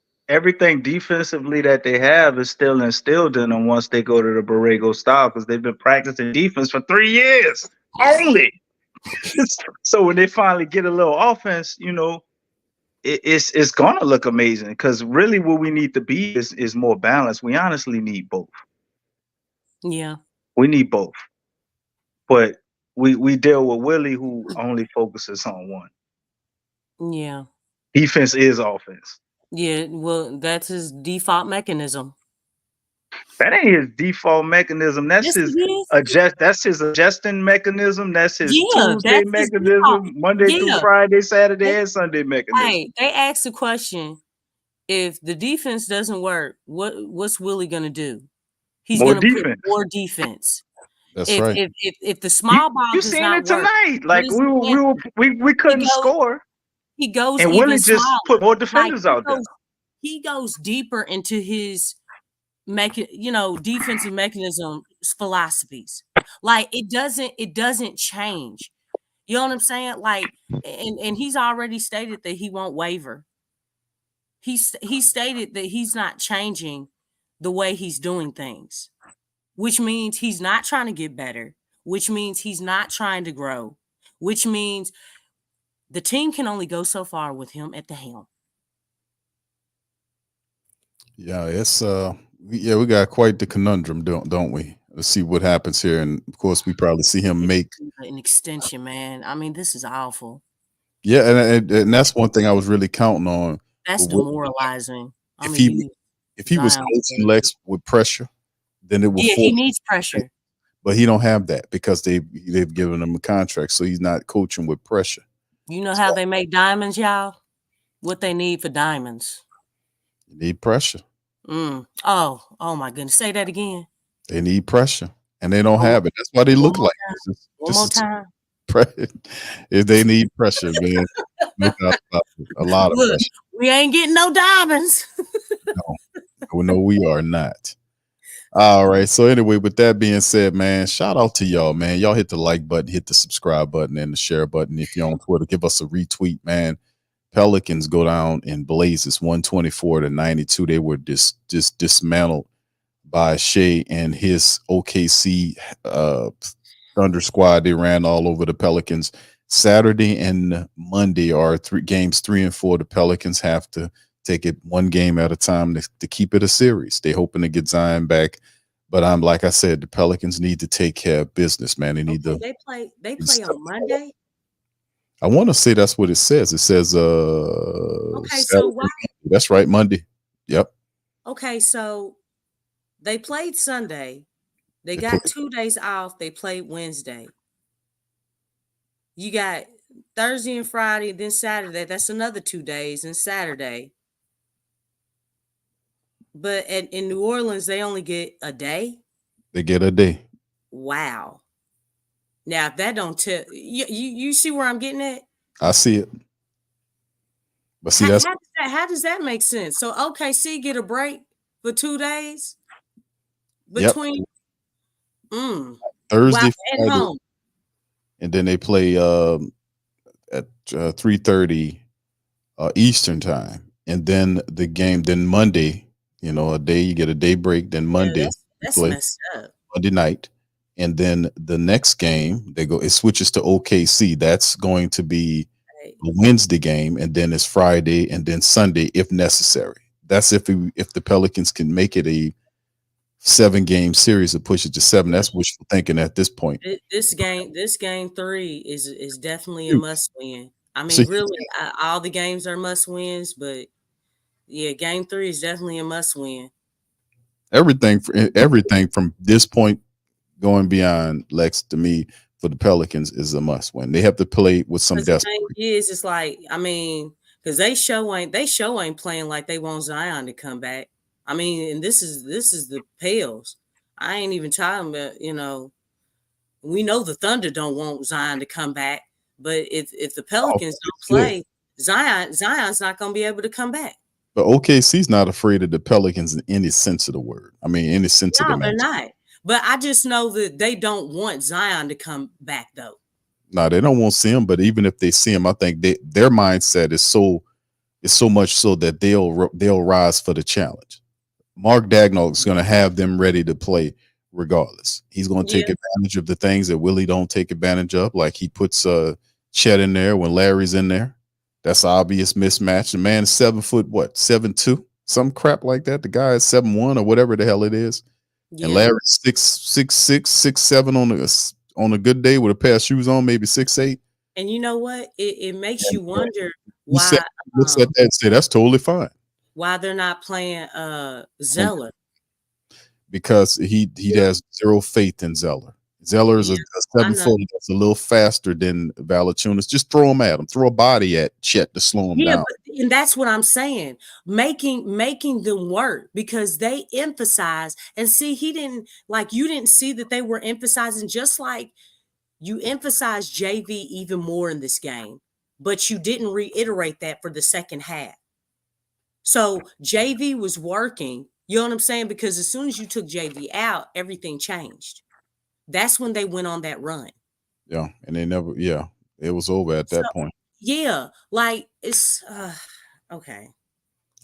that they have is still instilled in them once they go to the Borrego style, because they've been practicing defense for 3 years only. So when they finally get a little offense, you know, it's gonna look amazing, because really what we need to be is more balanced. We honestly need both. Yeah. We need both. But we deal with Willie, who only focuses on one. Yeah. Defense is offense. Yeah, well, that's his default mechanism. That ain't his default mechanism. That's Yes, his it is. That's his adjusting mechanism. That's his Yeah, Tuesday that's his default. mechanism. Monday through Yeah. Friday, Saturday, They, and Sunday mechanism. hey, they asked the question: if the defense doesn't work, what's Willie gonna do? He's More gonna put defense. more defense. That's If right. if the small ball You does seen not it work, tonight. what Like is he gonna do? we couldn't score, He goes and even Willie just smaller. put more Like defenders out there. he goes deeper into his defensive mechanism philosophies. Like it doesn't change. You know what I'm saying? Like, and he's already stated that he won't waver. He stated that he's not changing the way he's doing things, which means he's not trying to get better, which means he's not trying to grow, which means the team can only go so far with him at the helm. Yeah, it's we got quite the conundrum, don't we? Let's see what happens here, and of course, we probably see him make An extension, man. I mean, this is awful. Yeah, and that's one thing I was really counting on. That's demoralizing. If he was coaching Lex with pressure, then it would. Yeah, he needs pressure. But he don't have that because they've given him a contract, so he's not coaching with pressure. You know how they make diamonds, y'all? What they need for diamonds? You need pressure. Oh my goodness! Say that again. They need pressure, and they don't have it. That's why they look like this. One more time. If they need pressure, man, a lot of pressure. We ain't getting no diamonds. No, we are not. All right. So anyway, with that being said, man, shout out to y'all, man. Y'all hit the like button, hit the subscribe button, and the share button. If you're on Twitter, give us a retweet, man. Pelicans go down in blazes, 124-92. They were just dismantled by Shea and his OKC Thunder squad. They ran all over the Pelicans. Saturday and Monday are games 3 and 4. The Pelicans have to take it one game at a time to keep it a series. They're hoping to get Zion back. But I'm like I said, the Pelicans need to take care of business, man. They need to. They play on Monday. I want to say that's what it says. It says okay, so why? That's right, Monday. Yep. Okay, so they played Sunday. They got 2 days off. They played Wednesday. You got Thursday and Friday, then Saturday. That's another 2 days, and Saturday. But in New Orleans, they only get a day. They get a day. Wow. Now, if that don't tell you see where I'm getting at? I see it. But see, how does that make sense? So OKC get a break for 2 days between Thursday at home. And then they play at 3:30 Eastern time. And then the game, then Monday, a day, you get a day break. Then Monday, that's messed up. Monday night. And then the next game, it switches to OKC. That's going to be a Wednesday game. And then it's Friday and then Sunday if necessary. That's if the Pelicans can make it a 7-game series and push it to 7. That's wishful thinking at this point. This game 3 is definitely a must win. I mean, really, all the games are must wins, but yeah, game 3 is definitely a must win. Everything from this point going beyond, Lex, to me, for the Pelicans is a must win. They have to play with some desperation. The thing is, it's like, I mean, because they show ain't playing like they want Zion to come back. I mean, and this is the Pels. I ain't even talking about, we know the Thunder don't want Zion to come back, but if the Pelicans don't play, Zion's not going to be able to come back. But OKC's not afraid of the Pelicans in any sense of the word. I mean, any sense of the they're not. But I just know that they don't want Zion to come back, though. No, they don't want to see him. But even if they see him, I think their mindset is so much so that they'll rise for the challenge. Mark Daigneault is going to have them ready to play regardless. He's going to take advantage of the things that Willie don't take advantage of. Like he puts Chet in there when Larry's in there. That's an obvious mismatch. The man is 7 foot, 7'2", some crap like that. The guy is 7'1" or whatever the hell it is. Yeah. And Larry's 6'6", 6'7" on a good day with a pair of shoes on, maybe 6'8". And you know what? It makes you wonder why. Looks at that and say that's totally fine. Why they're not playing Zeller? because he has zero faith in Zeller. Zeller is a 7-footer that's a little faster than Valanciunas. Just throw him at him. Throw a body at Chet to slow him down. And that's what I'm saying. Making them work, because they emphasize, and see, he didn't, like, you didn't see that they were emphasizing, just like you emphasized JV even more in this game, but you didn't reiterate that for the second half. So JV was working, you know what I'm saying? Because as soon as you took JV out, everything changed. That's when they went on that run. Yeah, and they never. Yeah, it was over at that point. Yeah, like it's okay.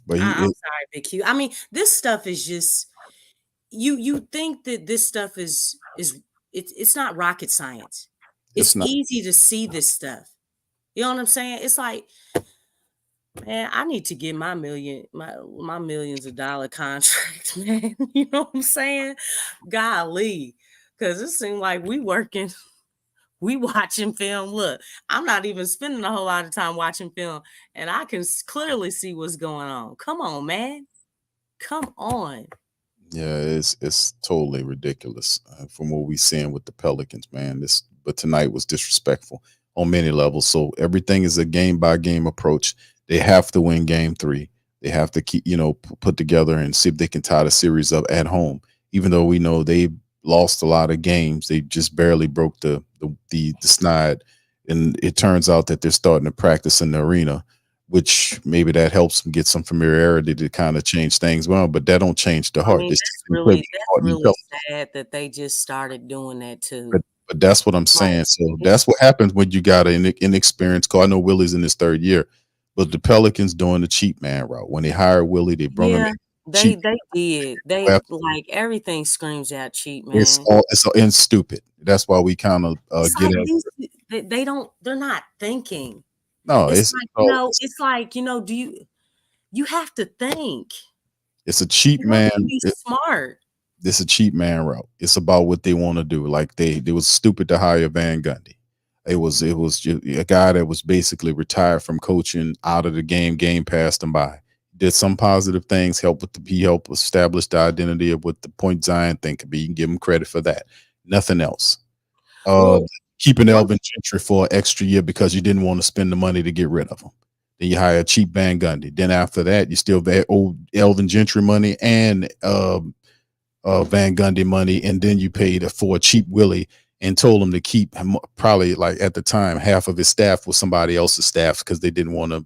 But I'm sorry, Big Q. I mean, this stuff is just you think that this stuff is it's not rocket science. It's easy to see this stuff. You know what I'm saying? It's like, man, I need to get my millions of dollar contract, man. You know what I'm saying? Golly, because it seems like we watching film. Look, I'm not even spending a whole lot of time watching film, and I can clearly see what's going on. Come on, man. Come on. Yeah, it's totally ridiculous from what we're seeing with the Pelicans, man. But tonight was disrespectful on many levels. So everything is a game by game approach. They have to win game 3. They have to keep, put together and see if they can tie the series up at home. Even though we know they lost a lot of games, they just barely broke the snide. And it turns out that they're starting to practice in the arena, which maybe that helps them get some familiarity to kind of change things. Well, but that don't change the heart. I mean, that's really sad that they just started doing that too. But that's what I'm saying. So that's what happens when you got an inexperienced coach. I know Willie's in his 3rd year, but the Pelicans doing the cheap man route. When they hired Willie, they brought him in. They did. They like everything screams out cheap, man. It's stupid. That's why we kind of get it. They're not thinking. No, it's like, you have to think. It's a cheap man. Smart. It's a cheap man route. It's about what they want to do. Like they was stupid to hire Van Gundy. It was just a guy that was basically retired from coaching, out of the game. Game passed him by. Did some positive things, helped establish the identity of what the point Zion thing could be. You can give him credit for that. Nothing else. Keeping Elvin Gentry for an extra year because you didn't want to spend the money to get rid of him. Then you hire cheap Van Gundy. Then after that, you still owe Elvin Gentry money and Van Gundy money, and then you paid for a cheap Willie and told him to keep probably, like, at the time, half of his staff was somebody else's staff because they didn't want to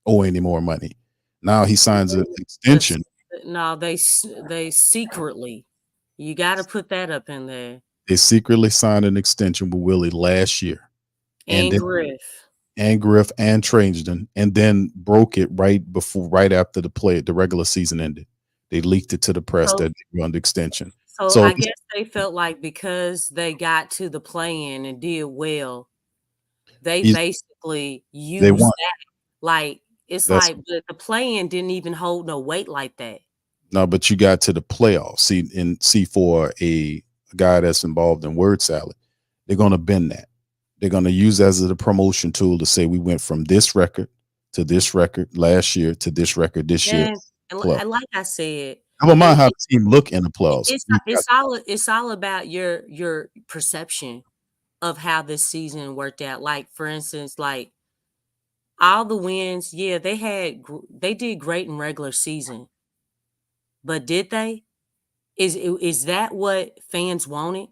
owe any more money. Now he signs an extension. No, they secretly, you got to put that up in there. They secretly signed an extension with Willie last year. And Griff and Trajan, and then broke it right after the regular season ended. They leaked it to the press that they run the extension. So I guess they felt like because they got to the play-in and did well, they basically used that. Like, but the play-in didn't even hold no weight like that. No, but you got to the playoffs. See, for a guy that's involved in word salad, they're going to bend that. They're going to use that as a promotion tool to say we went from this record to this record last year to this record this year. And like I said, I don't mind how the team look in the playoffs. It's all about your perception of how this season worked out. Like, for instance, like all the wins, they did great in regular season, but did they? Is that what fans wanted?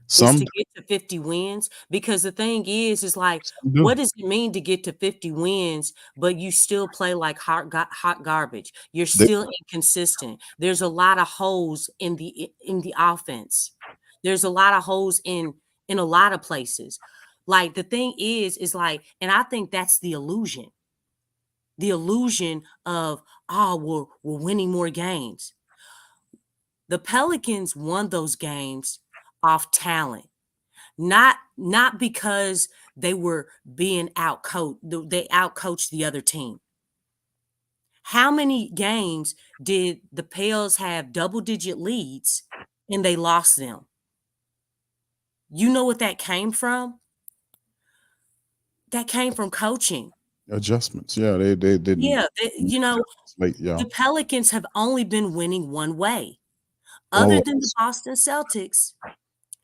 Is to get to 50 wins? Because the thing is like, what does it mean to get to 50 wins, but you still play like hot garbage? You're still inconsistent. There's a lot of holes in the offense. There's a lot of holes in a lot of places. Like, the thing is like, and I think that's the illusion. The illusion of, we're winning more games. The Pelicans won those games off talent, not because they were being outcoached. They outcoached the other team. How many games did the Pels have double-digit leads and they lost them? You know what that came from? That came from coaching adjustments. Yeah, they didn't. The Pelicans have only been winning one way. Other than the Boston Celtics,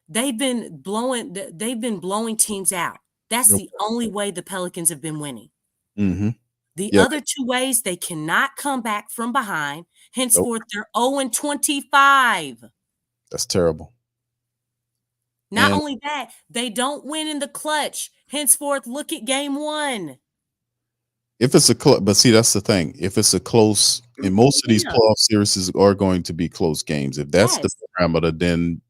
they've been blowing teams out. That's the only way the Pelicans have been winning. Mm-hmm. The other two ways, they cannot come back from behind. Henceforth, they're 0-25. That's terrible. Not only that, they don't win in the clutch. Henceforth, look at game 1. If it's a close, but see, that's the thing. If it's a close, and most of these playoff series are going to be close games. If that's the parameter, then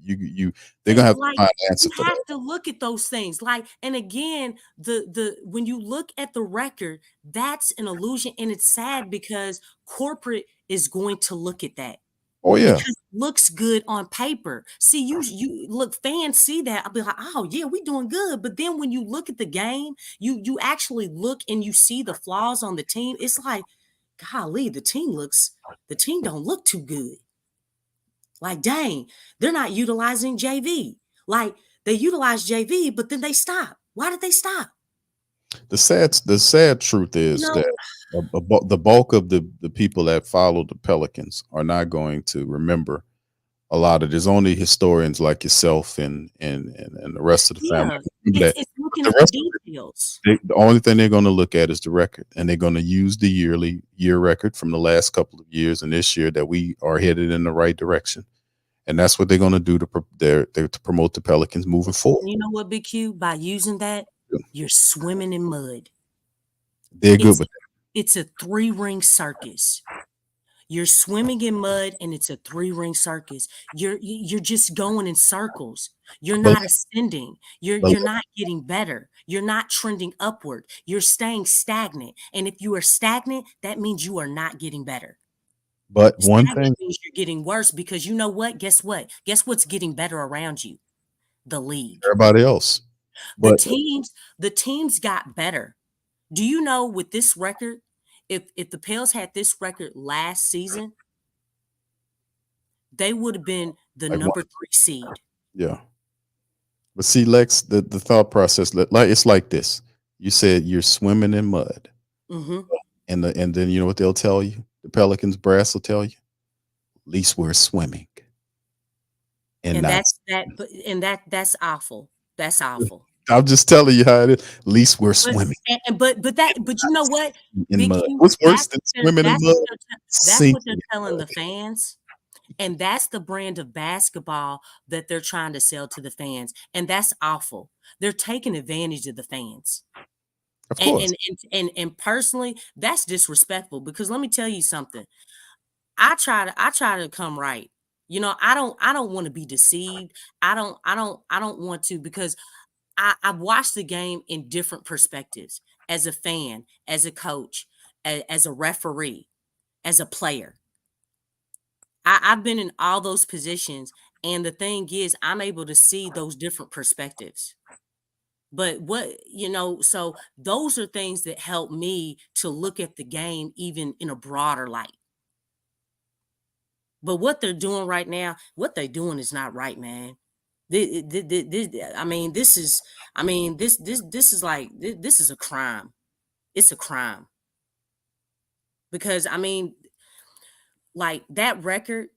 they're gonna have to find an answer for that. You have to look at those things. And again, the when you look at the record, that's an illusion, and it's sad because corporate is going to look at that. Oh yeah, because it looks good on paper. See, you look, fans see that. I'll be like, oh yeah, we doing good. But then when you look at the game, you actually look and you see the flaws on the team. It's like, golly, the team don't look too good. Like, dang, they're not utilizing JV. Like, they utilize JV, but then they stop. Why did they stop? The sad truth is that the bulk of the people that follow the Pelicans are not going to remember a lot of. There's only historians like yourself and the rest of the family. It's looking at the details. The only thing they're going to look at is the record, and they're going to use the year record from the last couple of years and this year that we are headed in the right direction. And that's what they're going to do to promote the Pelicans moving forward. And you know what, Big Q? By using that, you're swimming in mud. They're good with that. It's a 3-ring circus. You're swimming in mud, and it's a 3-ring circus. You're just going in circles. You're not ascending. You're not getting better. You're not trending upward. You're staying stagnant. And if you are stagnant, that means you are not getting better. But one thing means you're getting worse because you know what? Guess what? Guess what's getting better around you? The league. Everybody else. But the teams got better. Do you know with this record, if the Pels had this record last season, they would have been the number 3 seed. Yeah. But see, Lex, the thought process, it's like this. You said you're swimming in mud. Mm-hmm. And then you know what they'll tell you? The Pelicans brass will tell you, at least we're swimming. And that's awful. That's awful. I'm just telling you how it is. At least we're swimming. But you know what? In mud. What's worse than swimming in mud? That's what they're telling the fans. And that's the brand of basketball that they're trying to sell to the fans. And that's awful. They're taking advantage of the fans. Of course. And personally, that's disrespectful because let me tell you something. I try to come right. You know, I don't want to be deceived. I don't want to because I've watched the game in different perspectives as a fan, as a coach, as a referee, as a player. I've been in all those positions. And the thing is, I'm able to see those different perspectives. But so those are things that help me to look at the game even in a broader light. But what they're doing right now, what they're doing is not right, man. This is a crime. It's a crime. Because like that record,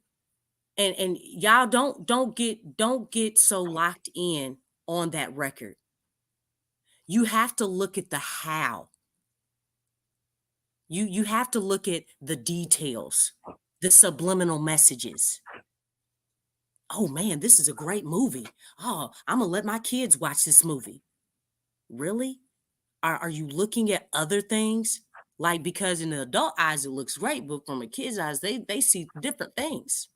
and y'all don't get so locked in on that record. You have to look at the how. You have to look at the details, the subliminal messages. Oh man, this is a great movie. Oh, I'm gonna let my kids watch this movie. Really? Are you looking at other things? Like, because in the adult eyes it looks great, but from a kid's eyes, they see different things.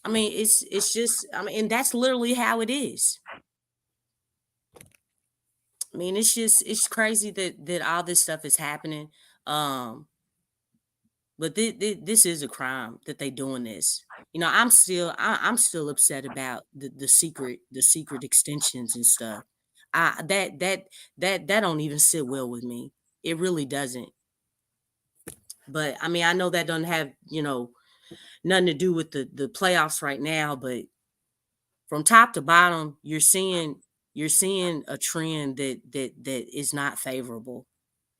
It's just, and that's literally how it is. It's crazy that all this stuff is happening. But this is a crime that they doing this. You know, I'm still upset about the secret extensions and stuff. That don't even sit well with me. It really doesn't. But I know that doesn't have, nothing to do with the playoffs right now, but from top to bottom, you're seeing a trend that is not favorable.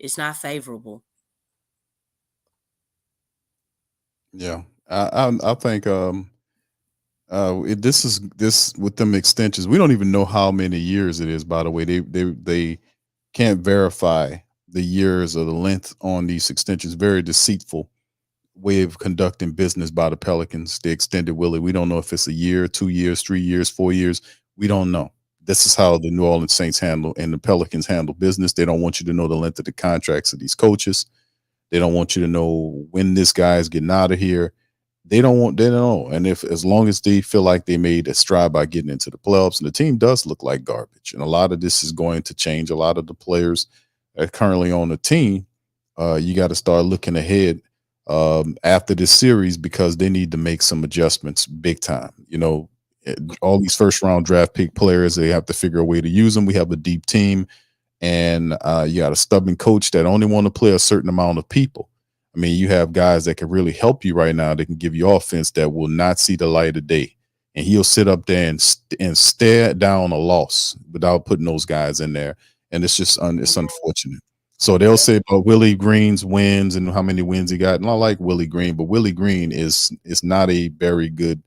It's not favorable. Yeah. I think this with them extensions. We don't even know how many years it is. By the way, they can't verify the years or the length on these extensions. Very deceitful way of conducting business by the Pelicans. They extended Willie. We don't know if it's a year, 2 years, 3 years, 4 years. We don't know. This is how the New Orleans Saints handle and the Pelicans handle business. They don't want you to know the length of the contracts of these coaches. They don't want you to know when this guy is getting out of here. They don't know. And as long as they feel like they made a stride by getting into the playoffs, and the team does look like garbage. And a lot of this is going to change. A lot of the players that are currently on the team, you got to start looking ahead after this series, because they need to make some adjustments big time. You know, all these first round draft pick players, they have to figure a way to use them. We have a deep team, and you got a stubborn coach that only want to play a certain amount of people. I mean, you have guys that can really help you right now. They can give you offense that will not see the light of day, and he'll sit up there and stare down a loss without putting those guys in there. And it's just it's unfortunate. So they'll say about Willie Green's wins and how many wins he got. And I like Willie Green, but Willie Green is not a very good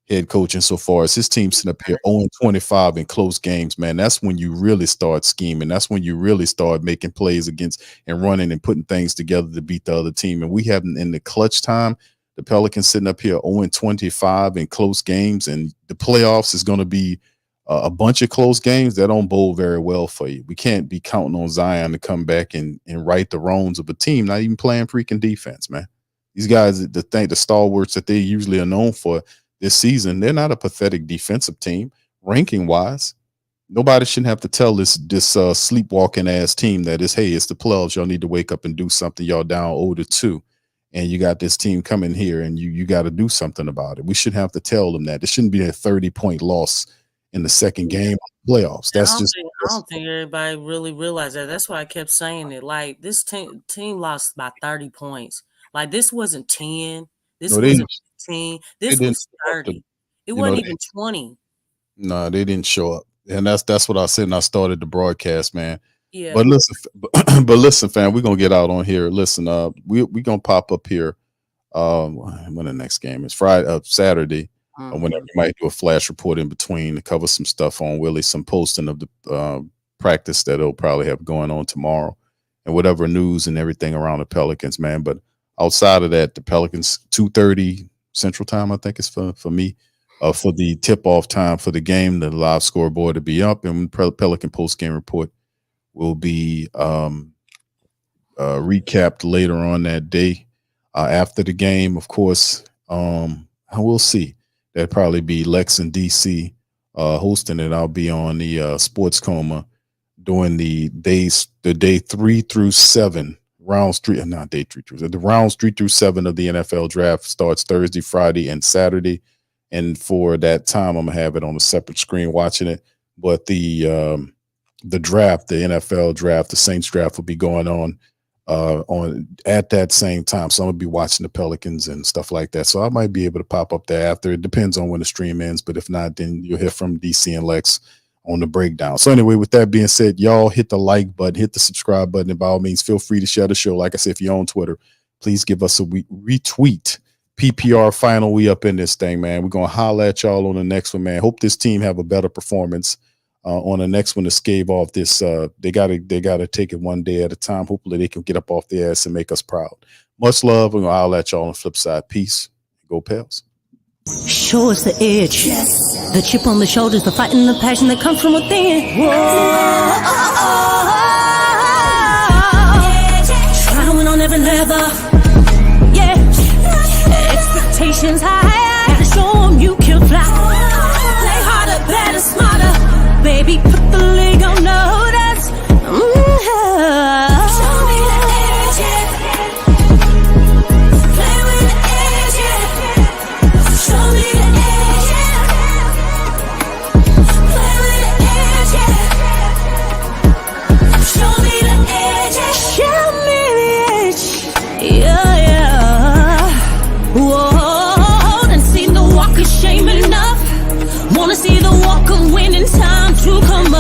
head coach insofar as his team sitting up here 0-25 in close games, man. That's when you really start scheming. That's when you really start making plays against and running and putting things together to beat the other team. And we haven't, in the clutch time, the Pelicans sitting up here 0-25 in close games, and the playoffs is going to be a bunch of close games. That don't bode very well for you. We can't be counting on Zion to come back and right the wrongs of a team not even playing freaking defense, man. These guys, the stalwarts that they usually are known for this season, they're not a pathetic defensive team ranking wise. Nobody shouldn't have to tell this sleepwalking ass team that is, hey, it's the playoffs. Y'all need to wake up and do something. Y'all down 0-2, and you got this team coming here, and you got to do something about it. We shouldn't have to tell them that. It shouldn't be a 30-point loss in the second game of the playoffs. I don't think everybody really realized that. That's why I kept saying it. Like, this team lost by 30 points. Like, this wasn't 10. This wasn't 15. This was 30. It wasn't even 20. No, they didn't show up. And that's what I said when I started the broadcast, man. Yeah. But listen, fam, we're gonna get out on here. Listen, we're gonna pop up here when the next game is Saturday. Whenever we might do a flash report in between to cover some stuff on Willie, some posting of the practice that he'll probably have going on tomorrow, and whatever news and everything around the Pelicans, man. But outside of that, the Pelicans 2:30 Central Time, I think it's for me, for the tip-off time for the game, the live scoreboard to be up, and Pelican Postgame Report will be recapped later on that day. After the game, of course, we'll see. That'd probably be Lexxah in DC hosting it. I'll be on the Sports Coma during the day 3 through 7. Rounds 3, not day 3 through 7. The rounds 3 through 7 of the NFL draft starts Thursday, Friday, and Saturday. And for that time, I'm gonna have it on a separate screen watching it. But the draft, the NFL draft, the Saints draft will be going on at that same time. So I'm gonna be watching the Pelicans and stuff like that. So I might be able to pop up there after. It depends on when the stream ends. But if not, then you'll hear from DC and Lex on the breakdown. So anyway, with that being said, y'all hit the like button, hit the subscribe button, and by all means, feel free to share the show. Like I said, if you're on Twitter, please give us a retweet. PPR Final, we up in this thing, man. We're gonna holler at y'all on the next one, man. Hope this team have a better performance on the next one to stave off this. They gotta take it one day at a time. Hopefully they can get up off their ass and make us proud. Much love. We're gonna holler at y'all on the flip side. Peace. Go Pels. Show us the edge, the chip on the shoulders, the fight and the passion that comes from within. Whoa. Try to win on every level, yeah. Expectations high, gotta show them you can fly. Play harder, better, smarter, baby, put the league on notice. Show me the edge, play with the edge, show me the edge, play with the edge, show me the edge, show me the edge, yeah. Whoa, and see the walk of shame enough. Wanna see the walk of winning time to come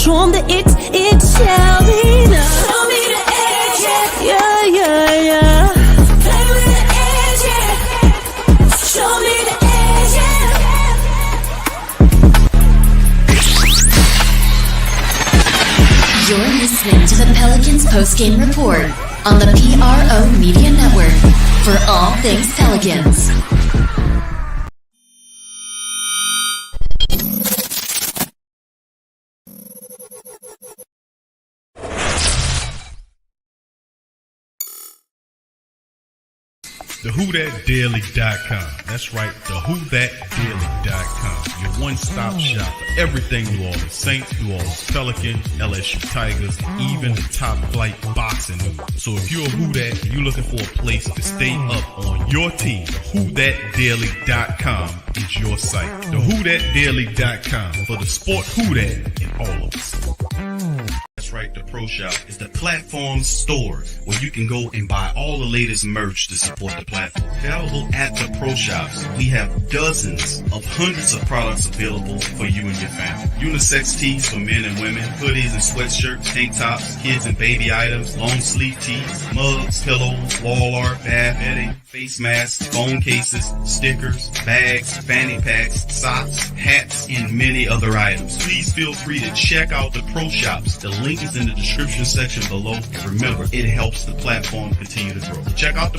Show 'em that it shall be done. Show me the edge, yeah, yeah, yeah. Play with the edge, yeah. Show me the edge, yeah. You're listening to the Pelicans Postgame Report on the PRO Media Network for all things Pelicans. TheWhoThatDaily.com. That's right, TheWhoThatDaily.com. Your one-stop shop for everything New Orleans Saints, New Orleans Pelicans, LSU Tigers, even the top flight boxing news. So if you're a Who That and you're looking for a place to stay up on your team, TheWhoThatDaily.com is your site. TheWhoThatDaily.com for the sport Who That in all of us. That's right, the Pro Shop is the platform store where you can go and buy all the latest merch to support the platform. Available at the Pro Shops, we have dozens of hundreds of products available for you and your family. Unisex tees for men and women, hoodies and sweatshirts, tank tops, kids and baby items, long sleeve tees, mugs, pillows, wall art, bath bedding, face masks, phone cases, stickers, bags, fanny packs, socks, hats, and many other items. Please feel free to check out the Pro Shops. The link is in the description section below. Remember, it helps the platform continue to grow. Check out the